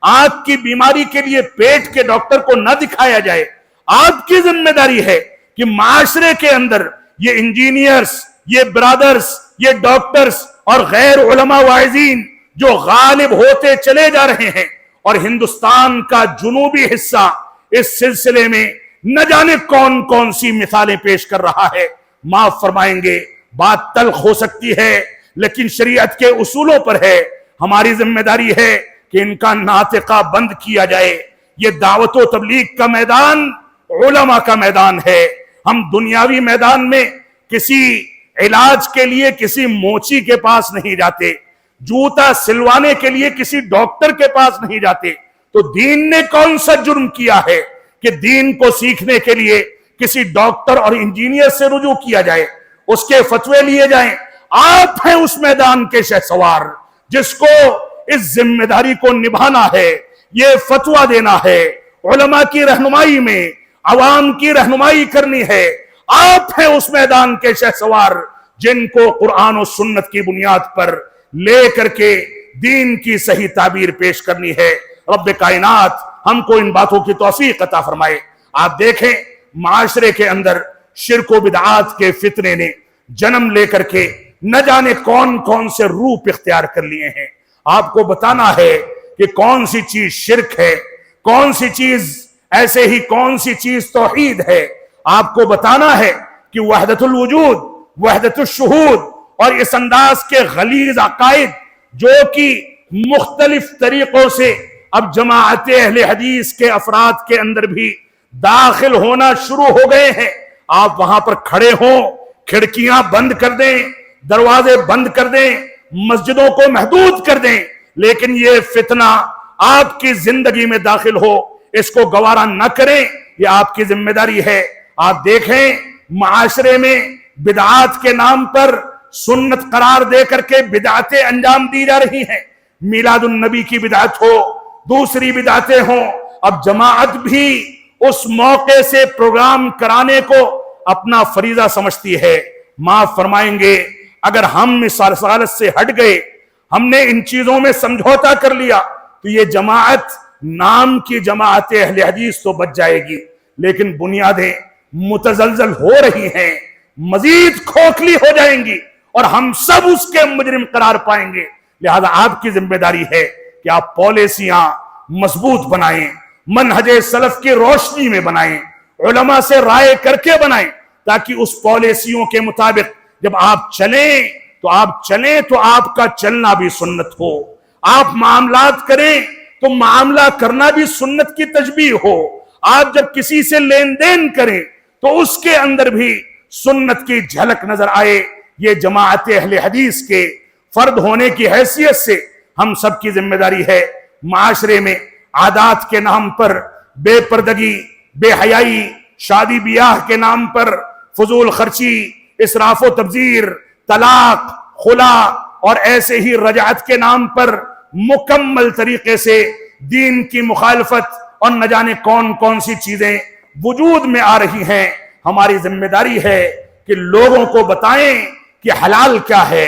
آنکھ کی بیماری کے لیے پیٹ کے ڈاکٹر کو نہ دکھایا جائے۔ آپ کی ذمہ داری ہے کہ معاشرے کے اندر یہ انجینئرز، یہ برادرز، یہ ڈاکٹرز اور غیر علماء واعظین جو غالب ہوتے چلے جا رہے ہیں، اور ہندوستان کا جنوبی حصہ اس سلسلے میں نہ جانے کون کون سی مثالیں پیش کر رہا ہے۔ معاف فرمائیں گے، بات تلخ ہو سکتی ہے لیکن شریعت کے اصولوں پر ہے۔ ہماری ذمہ داری ہے کہ ان کا ناطقہ بند کیا جائے۔ یہ دعوت و تبلیغ کا میدان علماء کا میدان ہے۔ ہم دنیاوی میدان میں کسی علاج کے لیے کسی موچی کے پاس نہیں جاتے، جوتا سلوانے کے لیے کسی ڈاکٹر کے پاس نہیں جاتے۔ تو دین نے کون سا جرم کیا ہے کہ دین کو سیکھنے کے لیے کسی ڈاکٹر اور انجینئر سے رجوع کیا جائے، اس کے فتوے لیے جائیں؟ آپ ہیں اس میدان کے شہسوار جس کو اس ذمہ داری کو نبھانا ہے، یہ فتویٰ دینا ہے، علماء کی رہنمائی میں عوام کی رہنمائی کرنی ہے۔ آپ ہیں اس میدان کے شہسوار جن کو قرآن و سنت کی بنیاد پر لے کر کے دین کی صحیح تعبیر پیش کرنی ہے۔ رب کائنات ہم کو ان باتوں کی توفیق عطا فرمائے۔ آپ دیکھیں معاشرے کے اندر شرک و بدعات کے فتنے نے جنم لے کر کے نہ جانے کون کون سے روپ اختیار کر لیے ہیں۔ آپ کو بتانا ہے کہ کون سی چیز شرک ہے، کون سی چیز ایسے ہی کون سی چیز توحید ہے۔ آپ کو بتانا ہے کہ وحدت الوجود، وحدت الشہود اور اس انداز کے غلیظ عقائد جو کہ مختلف طریقوں سے اب جماعت اہل حدیث کے افراد کے اندر بھی داخل ہونا شروع ہو گئے ہیں، آپ وہاں پر کھڑے ہوں، کھڑکیاں بند کر دیں، دروازے بند کر دیں، مسجدوں کو محدود کر دیں، لیکن یہ فتنہ آپ کی زندگی میں داخل ہو اس کو گوارا نہ کریں۔ یہ آپ کی ذمہ داری ہے۔ آپ دیکھیں معاشرے میں بدعات کے نام پر سنت قرار دے کر کے بدعتیں انجام دی جا رہی ہیں۔ میلاد النبی کی بدعت ہو، دوسری بدعتیں ہوں، اب جماعت بھی اس موقع سے پروگرام کرانے کو اپنا فریضہ سمجھتی ہے۔ معاف فرمائیں گے اگر ہم اس رسالت سے ہٹ گئے، ہم نے ان چیزوں میں سمجھوتا کر لیا تو یہ جماعت نام کی جماعت اہل حدیث تو بچ جائے گی، لیکن بنیادیں متزلزل ہو رہی ہیں، مزید کھوکھلی ہو جائیں گی اور ہم سب اس کے مجرم قرار پائیں گے۔ لہذا آپ کی ذمہ داری ہے کہ آپ پالیسیاں مضبوط بنائیں، منہج سلف کی روشنی میں بنائیں، علماء سے رائے کر کے بنائیں، تاکہ اس پالیسیوں کے مطابق جب آپ چلیں تو آپ کا چلنا بھی سنت ہو، آپ معاملات کریں تو معاملہ کرنا بھی سنت کی تشبیہ ہو، آپ جب کسی سے لین دین کریں تو اس کے اندر بھی سنت کی جھلک نظر آئے۔ یہ جماعت اہل حدیث کے فرد ہونے کی حیثیت سے ہم سب کی ذمہ داری ہے۔ معاشرے میں عادات کے نام پر بے پردگی، بے حیائی، شادی بیاہ کے نام پر فضول خرچی، اسراف و تبذیر، طلاق، خلا اور ایسے ہی رجعت کے نام پر مکمل طریقے سے دین کی مخالفت اور نہ جانے کون کون سی چیزیں وجود میں آ رہی ہیں، ہماری ذمہ داری ہے کہ لوگوں کو بتائیں کہ حلال کیا ہے،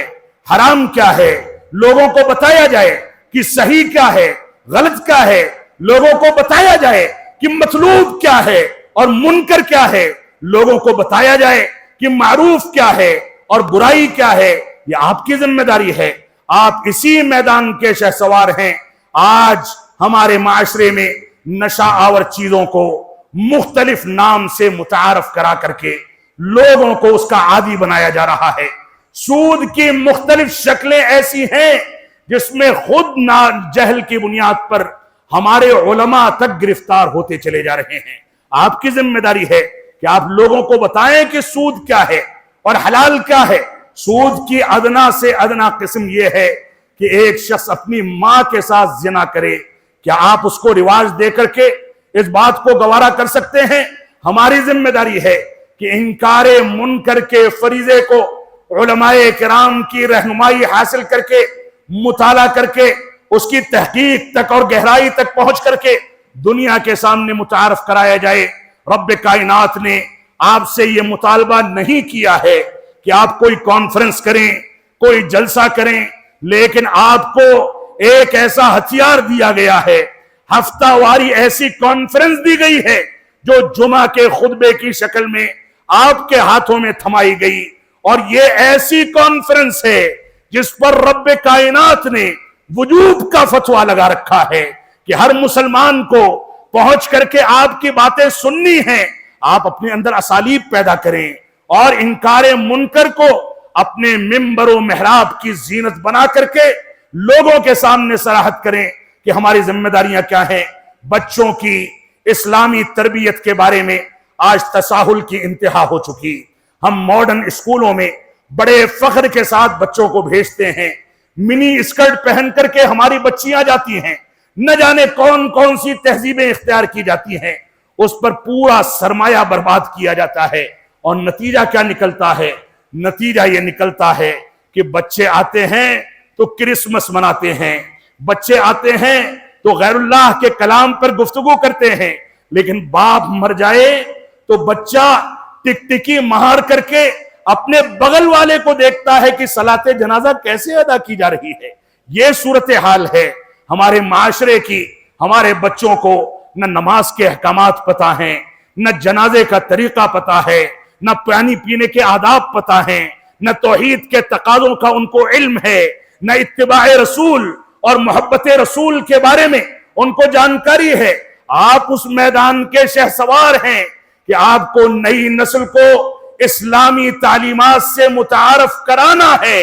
حرام کیا ہے، لوگوں کو بتایا جائے کہ صحیح کیا ہے، غلط کیا ہے، لوگوں کو بتایا جائے کہ مطلوب کیا ہے اور منکر کیا ہے، لوگوں کو بتایا جائے کہ معروف کیا ہے اور برائی کیا ہے۔ یہ آپ کی ذمہ داری ہے، آپ اسی میدان کے شہسوار ہیں۔ آج ہمارے معاشرے میں نشہ آور چیزوں کو مختلف نام سے متعارف کرا کر کے لوگوں کو اس کا عادی بنایا جا رہا ہے۔ سود کی مختلف شکلیں ایسی ہیں جس میں خود جہل کی بنیاد پر ہمارے علماء تک گرفتار ہوتے چلے جا رہے ہیں۔ آپ کی ذمہ داری ہے کہ آپ لوگوں کو بتائیں کہ سود کیا ہے اور حلال کیا ہے۔ سود کی ادنا سے ادنا قسم یہ ہے کہ ایک شخص اپنی ماں کے ساتھ زنا کرے، کیا آپ اس کو رواج دے کر کے اس بات کو گوارا کر سکتے ہیں؟ ہماری ذمہ داری ہے کہ انکار منکر کے فریضے کو علماء کرام کی رہنمائی حاصل کر کے، مطالعہ کر کے، اس کی تحقیق تک اور گہرائی تک پہنچ کر کے دنیا کے سامنے متعارف کرایا جائے۔ رب کائنات نے آپ سے یہ مطالبہ نہیں کیا ہے کہ آپ کوئی کانفرنس کریں، کوئی جلسہ کریں، لیکن آپ کو ایک ایسا ہتھیار دیا گیا ہے، ہفتہ واری ایسی کانفرنس دی گئی ہے جو جمعہ کے خطبے کی شکل میں آپ کے ہاتھوں میں تھمائی گئی، اور یہ ایسی کانفرنس ہے جس پر رب کائنات نے وجوب کا فتویٰ لگا رکھا ہے کہ ہر مسلمان کو پہنچ کر کے آپ کی باتیں سننی ہیں۔ آپ اپنے اندر اسالیب پیدا کریں اور انکار منکر کو اپنے ممبر و محراب کی زینت بنا کر کے لوگوں کے سامنے صراحت کریں کہ ہماری ذمہ داریاں کیا ہیں۔ بچوں کی اسلامی تربیت کے بارے میں آج تساہل کی انتہا ہو چکی۔ ہم ماڈرن اسکولوں میں بڑے فخر کے ساتھ بچوں کو بھیجتے ہیں، منی اسکرٹ پہن کر کے ہماری بچیاں جاتی ہیں، نہ جانے کون کون سی تہذیبیں اختیار کی جاتی ہیں، اس پر پورا سرمایہ برباد کیا جاتا ہے، اور نتیجہ کیا نکلتا ہے؟ نتیجہ یہ نکلتا ہے کہ بچے آتے ہیں تو کرسمس مناتے ہیں، بچے آتے ہیں تو غیر اللہ کے کلام پر گفتگو کرتے ہیں، لیکن باپ مر جائے تو بچہ ٹک ٹکی مار کر کے اپنے بغل والے کو دیکھتا ہے کہ صلاۃ جنازہ کیسے ادا کی جا رہی ہے۔ یہ صورتحال ہے ہمارے معاشرے کی۔ ہمارے بچوں کو نہ نماز کے احکامات پتہ ہیں، نہ جنازے کا طریقہ پتہ ہے، نہ پانی پینے کے آداب پتہ ہیں، نہ توحید کے تقاضوں کا ان کو علم ہے، نہ اتباع رسول اور محبت رسول کے بارے میں ان کو جانکاری ہے۔ آپ اس میدان کے شہسوار ہیں کہ آپ کو نئی نسل کو اسلامی تعلیمات سے متعارف کرانا ہے،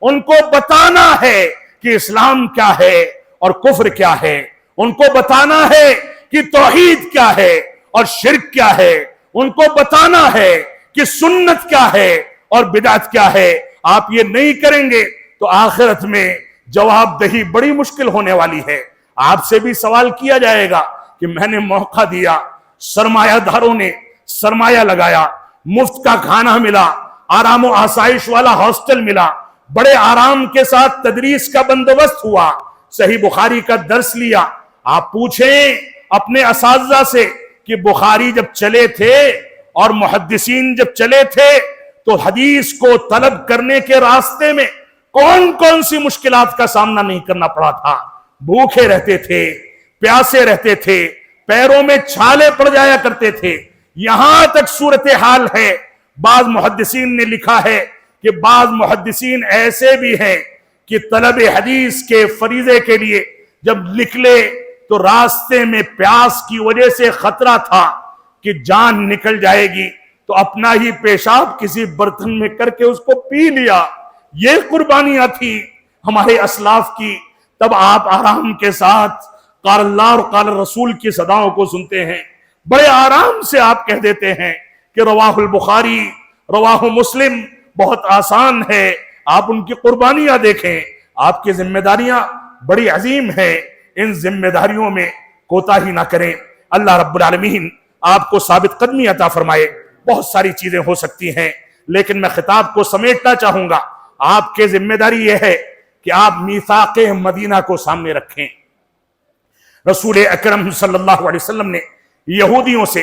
ان کو بتانا ہے کہ اسلام کیا ہے اور کفر کیا ہے، ان کو بتانا ہے کہ توحید کیا ہے اور شرک کیا ہے، ان کو بتانا ہے کہ سنت کیا ہے اور بدعت کیا ہے۔ آپ یہ نہیں کریں گے تو آخرت میں جواب دہی بڑی مشکل ہونے والی ہے۔ آپ سے بھی سوال کیا جائے گا کہ میں نے موقع دیا، سرمایہ داروں نے سرمایہ لگایا، مفت کا کھانا ملا، آرام و آسائش والا ہاسٹل ملا، بڑے آرام کے ساتھ تدریس کا بندوبست ہوا، صحیح بخاری کا درس لیا۔ آپ پوچھیں اپنے اساتذہ سے کہ بخاری جب چلے تھے اور محدثین جب چلے تھے تو حدیث کو طلب کرنے کے راستے میں کون کون سی مشکلات کا سامنا نہیں کرنا پڑا تھا۔ بھوکے رہتے تھے، پیاسے رہتے تھے، پیروں میں چھالے پڑ جایا کرتے تھے۔ یہاں تک صورتحال ہے، بعض محدثین نے لکھا ہے کہ بعض محدثین ایسے بھی ہیں کہ طلب حدیث کے فریضے کے لیے جب نکلے تو راستے میں پیاس کی وجہ سے خطرہ تھا کہ جان نکل جائے گی، تو اپنا ہی پیشاب کسی برتن میں کر کے اس کو پی لیا۔ یہ قربانیاں تھی ہمارے اسلاف کی۔ تب آپ آرام کے ساتھ قال اللہ اور قال رسول کی صداؤں کو سنتے ہیں، بڑے آرام سے آپ کہہ دیتے ہیں کہ رواہ البخاری، رواہ مسلم، بہت آسان ہے۔ آپ ان کی قربانیاں دیکھیں۔ آپ کی ذمہ داریاں بڑی عظیم ہیں، ان ذمہ داریوں میں کوتاہی نہ کریں۔ اللہ رب العالمین آپ کو ثابت قدمی عطا فرمائے۔ بہت ساری چیزیں ہو سکتی ہیں، لیکن میں خطاب کو سمیٹنا چاہوں گا۔ آپ کی ذمہ داری یہ ہے کہ آپ میثاق مدینہ کو سامنے رکھیں۔ رسول اکرم صلی اللہ علیہ وسلم نے یہودیوں سے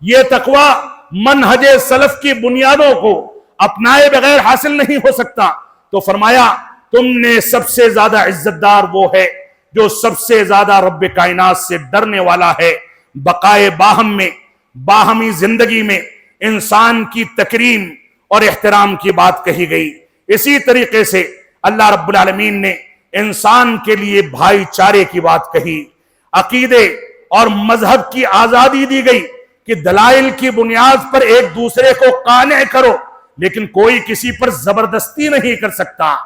یہ تقوی منہج سلف کی بنیادوں کو اپنائے بغیر حاصل نہیں ہو سکتا۔ تو فرمایا تم نے سب سے زیادہ عزت دار وہ ہے جو سب سے زیادہ رب کائنات سے ڈرنے والا ہے۔ بقائے باہم میں، باہمی زندگی میں انسان کی تکریم اور احترام کی بات کہی گئی۔ اسی طریقے سے اللہ رب العالمین نے انسان کے لیے بھائی چارے کی بات کہی، عقیدے اور مذہب کی آزادی دی گئی کہ دلائل کی بنیاد پر ایک دوسرے کو قانع کرو، لیکن کوئی کسی پر زبردستی نہیں کر سکتا،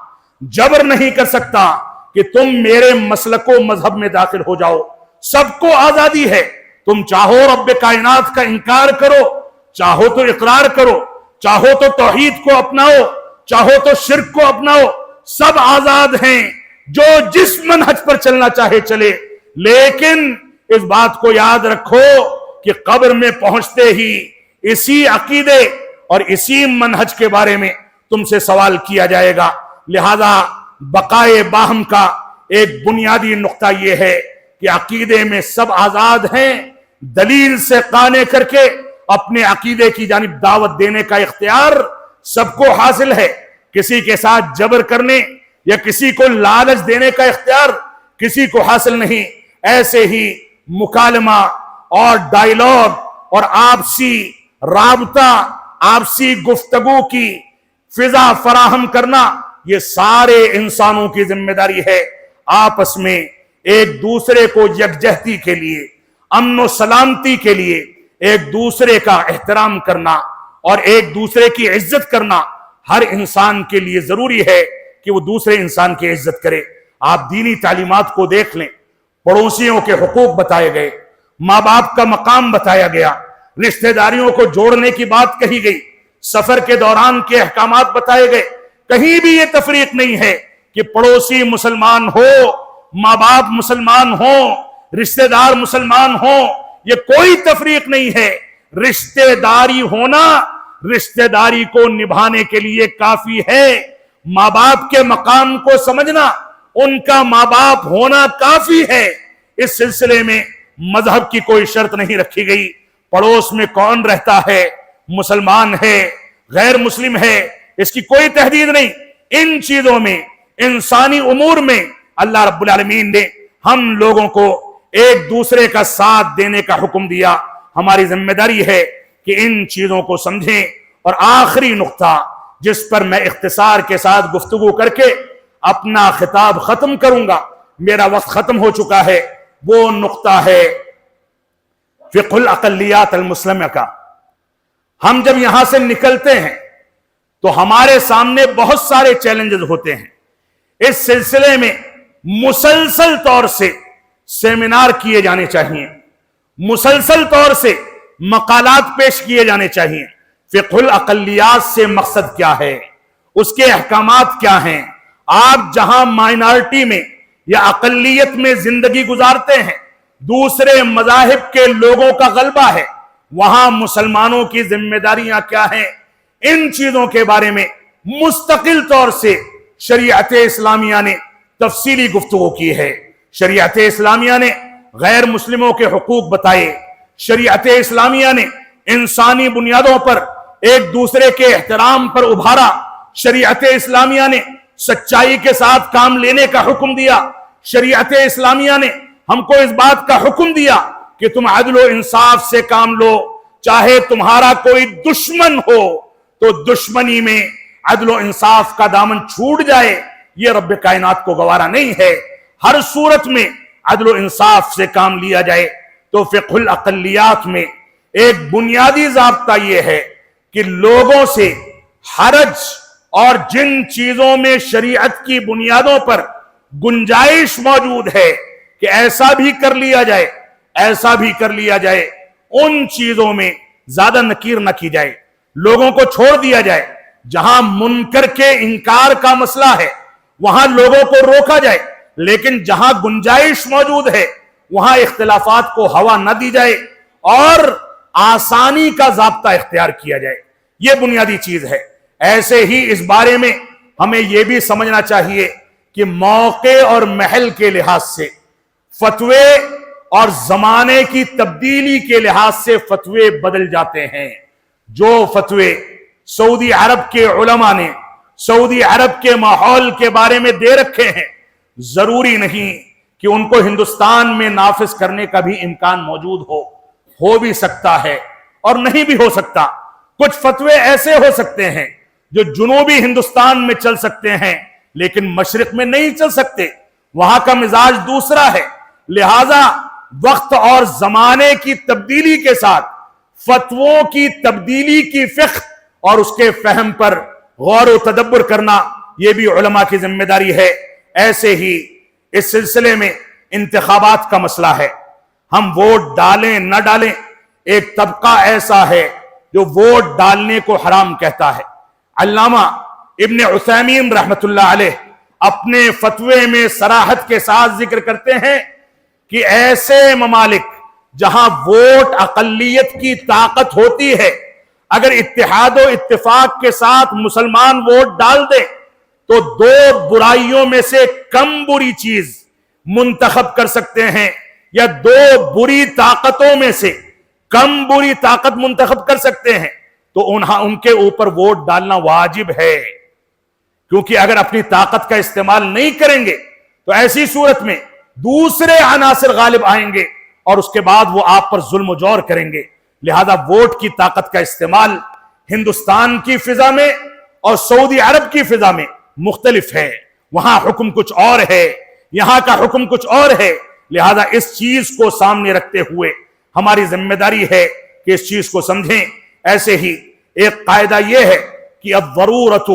جبر نہیں کر سکتا کہ تم میرے مسلک و مذہب میں داخل ہو جاؤ۔ سب کو آزادی ہے، تم چاہو رب کائنات کا انکار کرو، چاہو تو اقرار کرو، چاہو تو توحید کو اپناؤ، چاہو تو شرک کو اپناؤ، سب آزاد ہیں، جو جس منہج پر چلنا چاہے چلے۔ لیکن اس بات کو یاد رکھو کہ قبر میں پہنچتے ہی اسی عقیدے اور اسی منہج کے بارے میں تم سے سوال کیا جائے گا۔ لہذا بقائے باہم کا ایک بنیادی نقطہ یہ ہے کہ عقیدے میں سب آزاد ہیں، دلیل سے قانع کر کے اپنے عقیدے کی جانب دعوت دینے کا اختیار سب کو حاصل ہے۔ کسی کے ساتھ جبر کرنے یا کسی کو لالچ دینے کا اختیار کسی کو حاصل نہیں۔ ایسے ہی مکالمہ اور ڈائیلاگ اور آپسی رابطہ، آپسی گفتگو کی فضا فراہم کرنا، یہ سارے انسانوں کی ذمہ داری ہے۔ آپس میں ایک دوسرے کو یکجہتی کے لیے، امن و سلامتی کے لیے ایک دوسرے کا احترام کرنا اور ایک دوسرے کی عزت کرنا ہر انسان کے لیے ضروری ہے کہ وہ دوسرے انسان کی عزت کرے۔ آپ دینی تعلیمات کو دیکھ لیں، پڑوسیوں کے حقوق بتائے گئے، ماں باپ کا مقام بتایا گیا، رشتہ داریوں کو جوڑنے کی بات کہی گئی، سفر کے دوران کے احکامات بتائے گئے۔ کہیں بھی یہ تفریق نہیں ہے کہ پڑوسی مسلمان ہو، ماں باپ مسلمان ہو، رشتہ دار مسلمان ہو، یہ کوئی تفریق نہیں ہے۔ رشتہ داری ہونا رشتہ داری کو نبھانے کے لیے کافی ہے، ماں باپ کے مقام کو سمجھنا، ان کا ماں باپ ہونا کافی ہے۔ اس سلسلے میں مذہب کی کوئی شرط نہیں رکھی گئی، پڑوس میں کون رہتا ہے، مسلمان ہے، غیر مسلم ہے، اس کی کوئی تحدید نہیں۔ ان چیزوں میں، انسانی امور میں اللہ رب العالمین نے ہم لوگوں کو ایک دوسرے کا ساتھ دینے کا حکم دیا۔ ہماری ذمہ داری ہے کہ ان چیزوں کو سمجھیں۔ اور آخری نقطہ جس پر میں اختصار کے ساتھ گفتگو کر کے اپنا خطاب ختم کروں گا، میرا وقت ختم ہو چکا ہے، وہ نقطہ ہے فقہ الاقلیات المسلمہ کا۔ ہم جب یہاں سے نکلتے ہیں تو ہمارے سامنے بہت سارے چیلنجز ہوتے ہیں۔ اس سلسلے میں مسلسل طور سے سیمینار کیے جانے چاہیے، مسلسل طور سے مقالات پیش کیے جانے چاہیے۔ فقہ الاقلیات سے مقصد کیا ہے، اس کے احکامات کیا ہیں۔ آپ جہاں مائنارٹی میں یا اقلیت میں زندگی گزارتے ہیں، دوسرے مذاہب کے لوگوں کا غلبہ ہے، وہاں مسلمانوں کی ذمہ داریاں کیا ہیں، ان چیزوں کے بارے میں مستقل طور سے شریعت اسلامیہ نے تفصیلی گفتگو کی ہے۔ شریعت اسلامیہ نے غیر مسلموں کے حقوق بتائے، شریعت اسلامیہ نے انسانی بنیادوں پر ایک دوسرے کے احترام پر ابھارا، شریعت اسلامیہ نے سچائی کے ساتھ کام لینے کا حکم دیا، شریعت اسلامیہ نے ہم کو اس بات کا حکم دیا کہ تم عدل و انصاف سے کام لو، چاہے تمہارا کوئی دشمن ہو تو دشمنی میں عدل و انصاف کا دامن چھوٹ جائے، یہ رب کائنات کو گوارا نہیں ہے۔ ہر صورت میں عدل و انصاف سے کام لیا جائے۔ تو فقہ الاقلیات میں ایک بنیادی ضابطہ یہ ہے کہ لوگوں سے حرج اور جن چیزوں میں شریعت کی بنیادوں پر گنجائش موجود ہے کہ ایسا بھی کر لیا جائے، ایسا بھی کر لیا جائے، ان چیزوں میں زیادہ نکیر نہ کی جائے، لوگوں کو چھوڑ دیا جائے۔ جہاں منکر کے انکار کا مسئلہ ہے وہاں لوگوں کو روکا جائے، لیکن جہاں گنجائش موجود ہے وہاں اختلافات کو ہوا نہ دی جائے اور آسانی کا ضابطہ اختیار کیا جائے۔ یہ بنیادی چیز ہے۔ ایسے ہی اس بارے میں ہمیں یہ بھی سمجھنا چاہیے کہ موقع اور محل کے لحاظ سے فتوے اور زمانے کی تبدیلی کے لحاظ سے فتوے بدل جاتے ہیں۔ جو فتوے سعودی عرب کے علماء نے سعودی عرب کے ماحول کے بارے میں دے رکھے ہیں، ضروری نہیں کہ ان کو ہندوستان میں نافذ کرنے کا بھی امکان موجود ہو بھی سکتا ہے اور نہیں بھی ہو سکتا۔ کچھ فتوے ایسے ہو سکتے ہیں جو جنوبی ہندوستان میں چل سکتے ہیں لیکن مشرق میں نہیں چل سکتے، وہاں کا مزاج دوسرا ہے۔ لہذا وقت اور زمانے کی تبدیلی کے ساتھ فتووں کی تبدیلی کی فقہ اور اس کے فہم پر غور و تدبر کرنا یہ بھی علماء کی ذمہ داری ہے۔ ایسے ہی اس سلسلے میں انتخابات کا مسئلہ ہے، ہم ووٹ ڈالیں نہ ڈالیں، ایک طبقہ ایسا ہے جو ووٹ ڈالنے کو حرام کہتا ہے۔ علامہ ابن عثیمین رحمت اللہ علیہ اپنے فتوے میں صراحت کے ساتھ ذکر کرتے ہیں کہ ایسے ممالک جہاں ووٹ اقلیت کی طاقت ہوتی ہے، اگر اتحاد و اتفاق کے ساتھ مسلمان ووٹ ڈال دیں تو دو برائیوں میں سے کم بری چیز منتخب کر سکتے ہیں، یا دو بری طاقتوں میں سے کم بری طاقت منتخب کر سکتے ہیں، تو ان کے اوپر ووٹ ڈالنا واجب ہے۔ کیونکہ اگر اپنی طاقت کا استعمال نہیں کریں گے تو ایسی صورت میں دوسرے عناصر غالب آئیں گے اور اس کے بعد وہ آپ پر ظلم و جور کریں گے۔ لہذا ووٹ کی طاقت کا استعمال ہندوستان کی فضا میں اور سعودی عرب کی فضا میں مختلف ہے، وہاں حکم کچھ اور ہے، یہاں کا حکم کچھ اور ہے۔ لہذا اس چیز کو سامنے رکھتے ہوئے ہماری ذمہ داری ہے کہ اس چیز کو سمجھیں۔ ایسے ہی ایک قاعدہ یہ ہے کہ الضرورۃ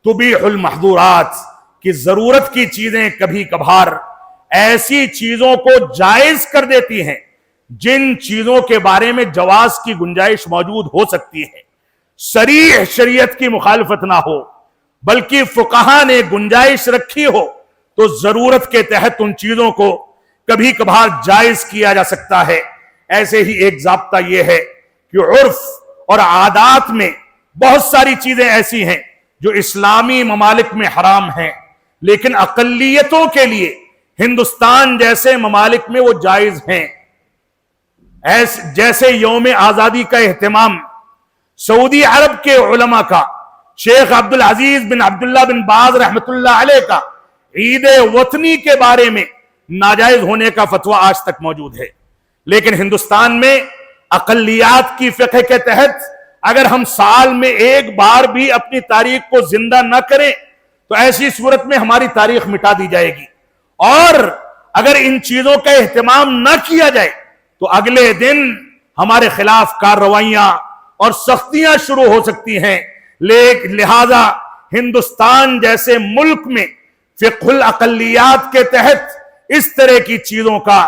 تبیح المحظورات، کہ ضرورت کی چیزیں کبھی کبھار ایسی چیزوں کو جائز کر دیتی ہیں جن چیزوں کے بارے میں جواز کی گنجائش موجود ہو سکتی ہے، صریح شریعت کی مخالفت نہ ہو بلکہ فقہا نے گنجائش رکھی ہو تو ضرورت کے تحت ان چیزوں کو کبھی کبھار جائز کیا جا سکتا ہے۔ ایسے ہی ایک ضابطہ یہ ہے کہ عرف اور عادات میں بہت ساری چیزیں ایسی ہیں جو اسلامی ممالک میں حرام ہیں لیکن اقلیتوں کے لیے ہندوستان جیسے ممالک میں وہ جائز ہیں۔ جیسے یوم آزادی کا اہتمام سعودی عرب کے علماء کا، شیخ عبدالعزیز بن عبداللہ بن باز رحمت اللہ علیہ کا عید وطنی کے بارے میں ناجائز ہونے کا فتویٰ آج تک موجود ہے، لیکن ہندوستان میں اقلیات کی فقہ کے تحت اگر ہم سال میں ایک بار بھی اپنی تاریخ کو زندہ نہ کریں تو ایسی صورت میں ہماری تاریخ مٹا دی جائے گی، اور اگر ان چیزوں کا اہتمام نہ کیا جائے تو اگلے دن ہمارے خلاف کارروائیاں اور سختیاں شروع ہو سکتی ہیں۔ لہذا ہندوستان جیسے ملک میں فقہ الاقلیات کے تحت اس طرح کی چیزوں کا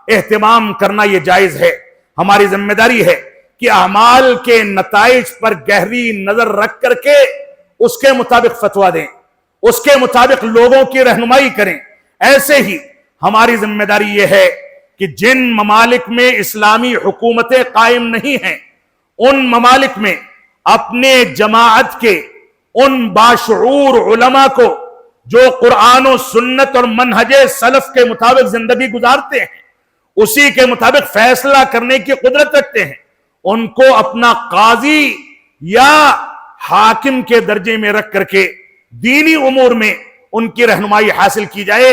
اہتمام کرنا یہ جائز ہے۔ ہماری ذمہ داری ہے کہ اعمال کے نتائج پر گہری نظر رکھ کر کے اس کے مطابق فتویٰ دیں، اس کے مطابق لوگوں کی رہنمائی کریں۔ ایسے ہی ہماری ذمہ داری یہ ہے کہ جن ممالک میں اسلامی حکومتیں قائم نہیں ہیں ان ممالک میں اپنے جماعت کے ان باشعور علماء کو جو قرآن و سنت اور منہج سلف کے مطابق زندگی گزارتے ہیں، اسی کے مطابق فیصلہ کرنے کی قدرت رکھتے ہیں، ان کو اپنا قاضی یا حاکم کے درجے میں رکھ کر کے دینی امور میں ان کی رہنمائی حاصل کی جائے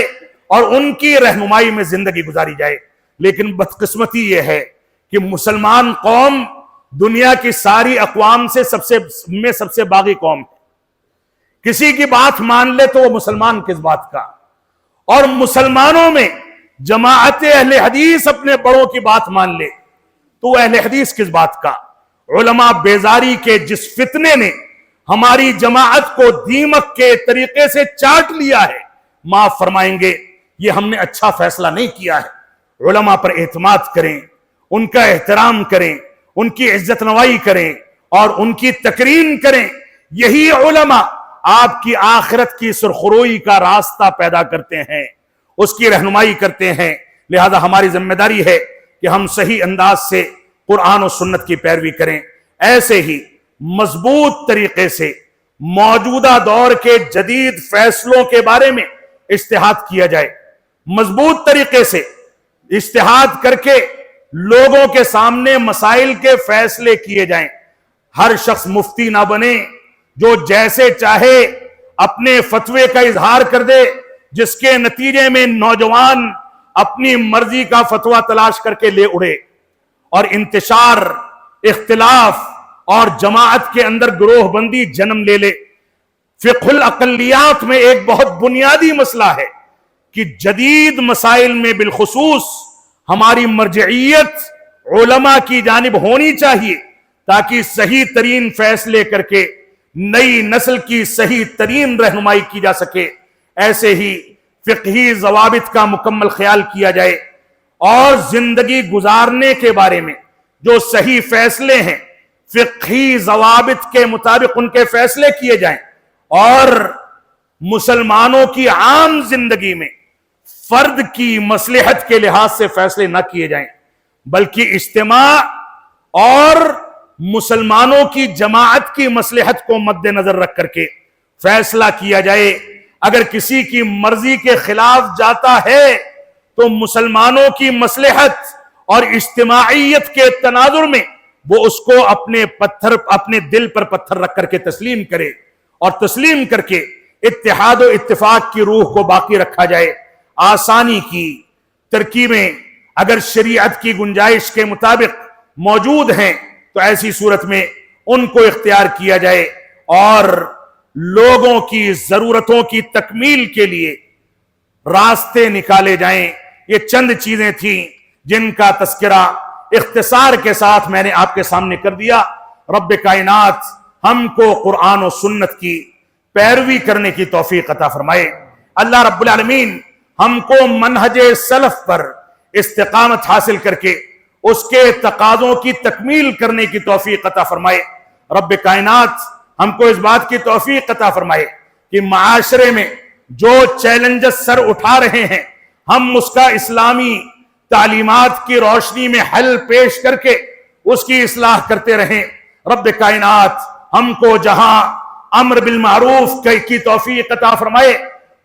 اور ان کی رہنمائی میں زندگی گزاری جائے۔ لیکن بدقسمتی یہ ہے کہ مسلمان قوم دنیا کی ساری اقوام سے سب سے باغی قوم ہے۔ کسی کی بات مان لے تو وہ مسلمان کس بات کا، اور مسلمانوں میں جماعت اہل حدیث اپنے بڑوں کی بات مان لے تو وہ اہل حدیث کس بات کا۔ علماء بیزاری کے جس فتنے نے ہماری جماعت کو دیمک کے طریقے سے چاٹ لیا ہے، معاف فرمائیں گے یہ ہم نے اچھا فیصلہ نہیں کیا ہے۔ علماء پر اعتماد کریں، ان کا احترام کریں، ان کی عزت نوائی کریں اور ان کی تکریم کریں۔ یہی علماء آپ کی آخرت کی سرخروئی کا راستہ پیدا کرتے ہیں، اس کی رہنمائی کرتے ہیں۔ لہذا ہماری ذمہ داری ہے کہ ہم صحیح انداز سے قرآن و سنت کی پیروی کریں۔ ایسے ہی مضبوط طریقے سے موجودہ دور کے جدید فیصلوں کے بارے میں اجتہاد کیا جائے، مضبوط طریقے سے اجتہاد کر کے لوگوں کے سامنے مسائل کے فیصلے کیے جائیں. ہر شخص مفتی نہ بنے جو جیسے چاہے اپنے فتوے کا اظہار کر دے، جس کے نتیجے میں نوجوان اپنی مرضی کا فتویٰ تلاش کر کے لے اڑے اور انتشار، اختلاف اور جماعت کے اندر گروہ بندی جنم لے لے. فقہ الاقلیات میں ایک بہت بنیادی مسئلہ ہے کہ جدید مسائل میں بالخصوص ہماری مرجعیت علماء کی جانب ہونی چاہیے تاکہ صحیح ترین فیصلے کر کے نئی نسل کی صحیح ترین رہنمائی کی جا سکے. ایسے ہی فقہی ضوابط کا مکمل خیال کیا جائے اور زندگی گزارنے کے بارے میں جو صحیح فیصلے ہیں فقہی ضوابط کے مطابق ان کے فیصلے کیے جائیں اور مسلمانوں کی عام زندگی میں فرد کی مصلحت کے لحاظ سے فیصلے نہ کیے جائیں بلکہ اجتماع اور مسلمانوں کی جماعت کی مصلحت کو مد نظر رکھ کر کے فیصلہ کیا جائے. اگر کسی کی مرضی کے خلاف جاتا ہے تو مسلمانوں کی مصلحت اور اجتماعیت کے تناظر میں وہ اس کو اپنے دل پر پتھر رکھ کر کے تسلیم کرے اور تسلیم کر کے اتحاد و اتفاق کی روح کو باقی رکھا جائے. آسانی کی ترکیبیں اگر شریعت کی گنجائش کے مطابق موجود ہیں تو ایسی صورت میں ان کو اختیار کیا جائے اور لوگوں کی ضرورتوں کی تکمیل کے لیے راستے نکالے جائیں. یہ چند چیزیں تھیں جن کا تذکرہ اختصار کے ساتھ میں نے آپ کے سامنے کر دیا. رب کائنات ہم کو قرآن و سنت کی پیروی کرنے کی توفیق عطا فرمائے. اللہ رب العالمین ہم کو منہج سلف پر استقامت حاصل کر کے اس کے تقاضوں کی تکمیل کرنے کی توفیق عطا فرمائے. رب کائنات ہم کو اس بات کی توفیق عطا فرمائے کہ معاشرے میں جو چیلنجز سر اٹھا رہے ہیں ہم اس کا اسلامی تعلیمات کی روشنی میں حل پیش کر کے اس کی اصلاح کرتے رہیں. رب کائنات ہم کو جہاں امر بالمعروف کی توفیق عطا فرمائے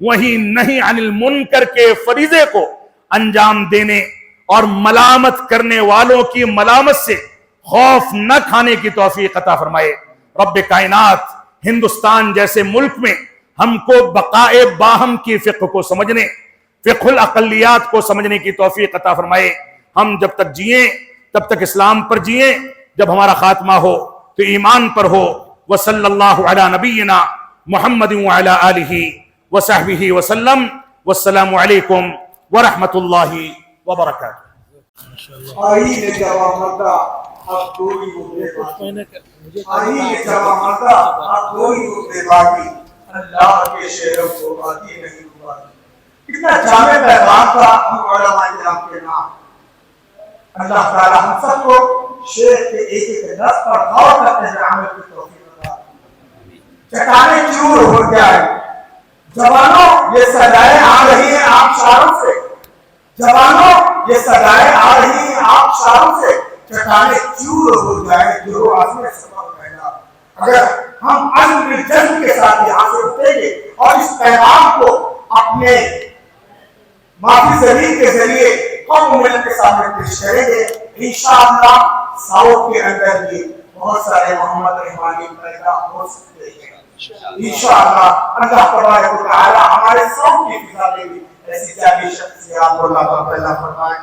وہیں نہی عن المنکر کے فریضے کو انجام دینے اور ملامت کرنے والوں کی ملامت سے خوف نہ کھانے کی توفیق عطا فرمائے. رب کائنات ہندوستان جیسے ملک میں ہم کو بقائے باہم کی فقہ کو سمجھنے، فقہ الاقلیات کو سمجھنے کی توفیق عطا فرمائے. ہم جب تک جئیں تب تک اسلام پر جئیں، جب ہمارا خاتمہ ہو تو ایمان پر ہو. وصلی اللہ علی نبینا محمد وعلی آلہ وصحبہ وسلم. والسلام علیکم ورحمۃ اللہ وبرکاتہ. آئیے جواب مردہ اب کوئی وہ بے باقی، آئیے جواب مردہ اب کوئی وہ بے باقی، اللہ کے شعروں کو باقی نہیں ہوا. کتنا جامع پیغام تھا ہم علماء کرام کے نام. اللہ تعالی ہم سب کو شعر کے ایک ایک لفظ پر غور کرتے ہوئے عمل کی توفیق عطا. چٹانیں چور ہو جائے جوانوں، یہ صدائیں آ رہی ہیں آپ شاروں سے، جوانوں یہ صدائیں آ رہی ہیں آپ شاروں سے، چٹانیں چور ہو جائے جو آسمان سبب پہلا. اگر ہم عزم جذب کے ساتھ یہاں سے اٹھیں گے اور اس پیغام کو اپنے معافی زمین کے ذریعے قوم ملک کے سامنے پیش کریں گے انشاءاللہ ساؤتھ کے اندر بھی بہت سارے محمد رحمانی پیدا ہو سکتے ہیں انشاءاللہ. اللہ تبارک و تعالی ہمارے سب کی فضا میں بھی ایسی جاری شخصیات کو اللہ تعالی فرمائے.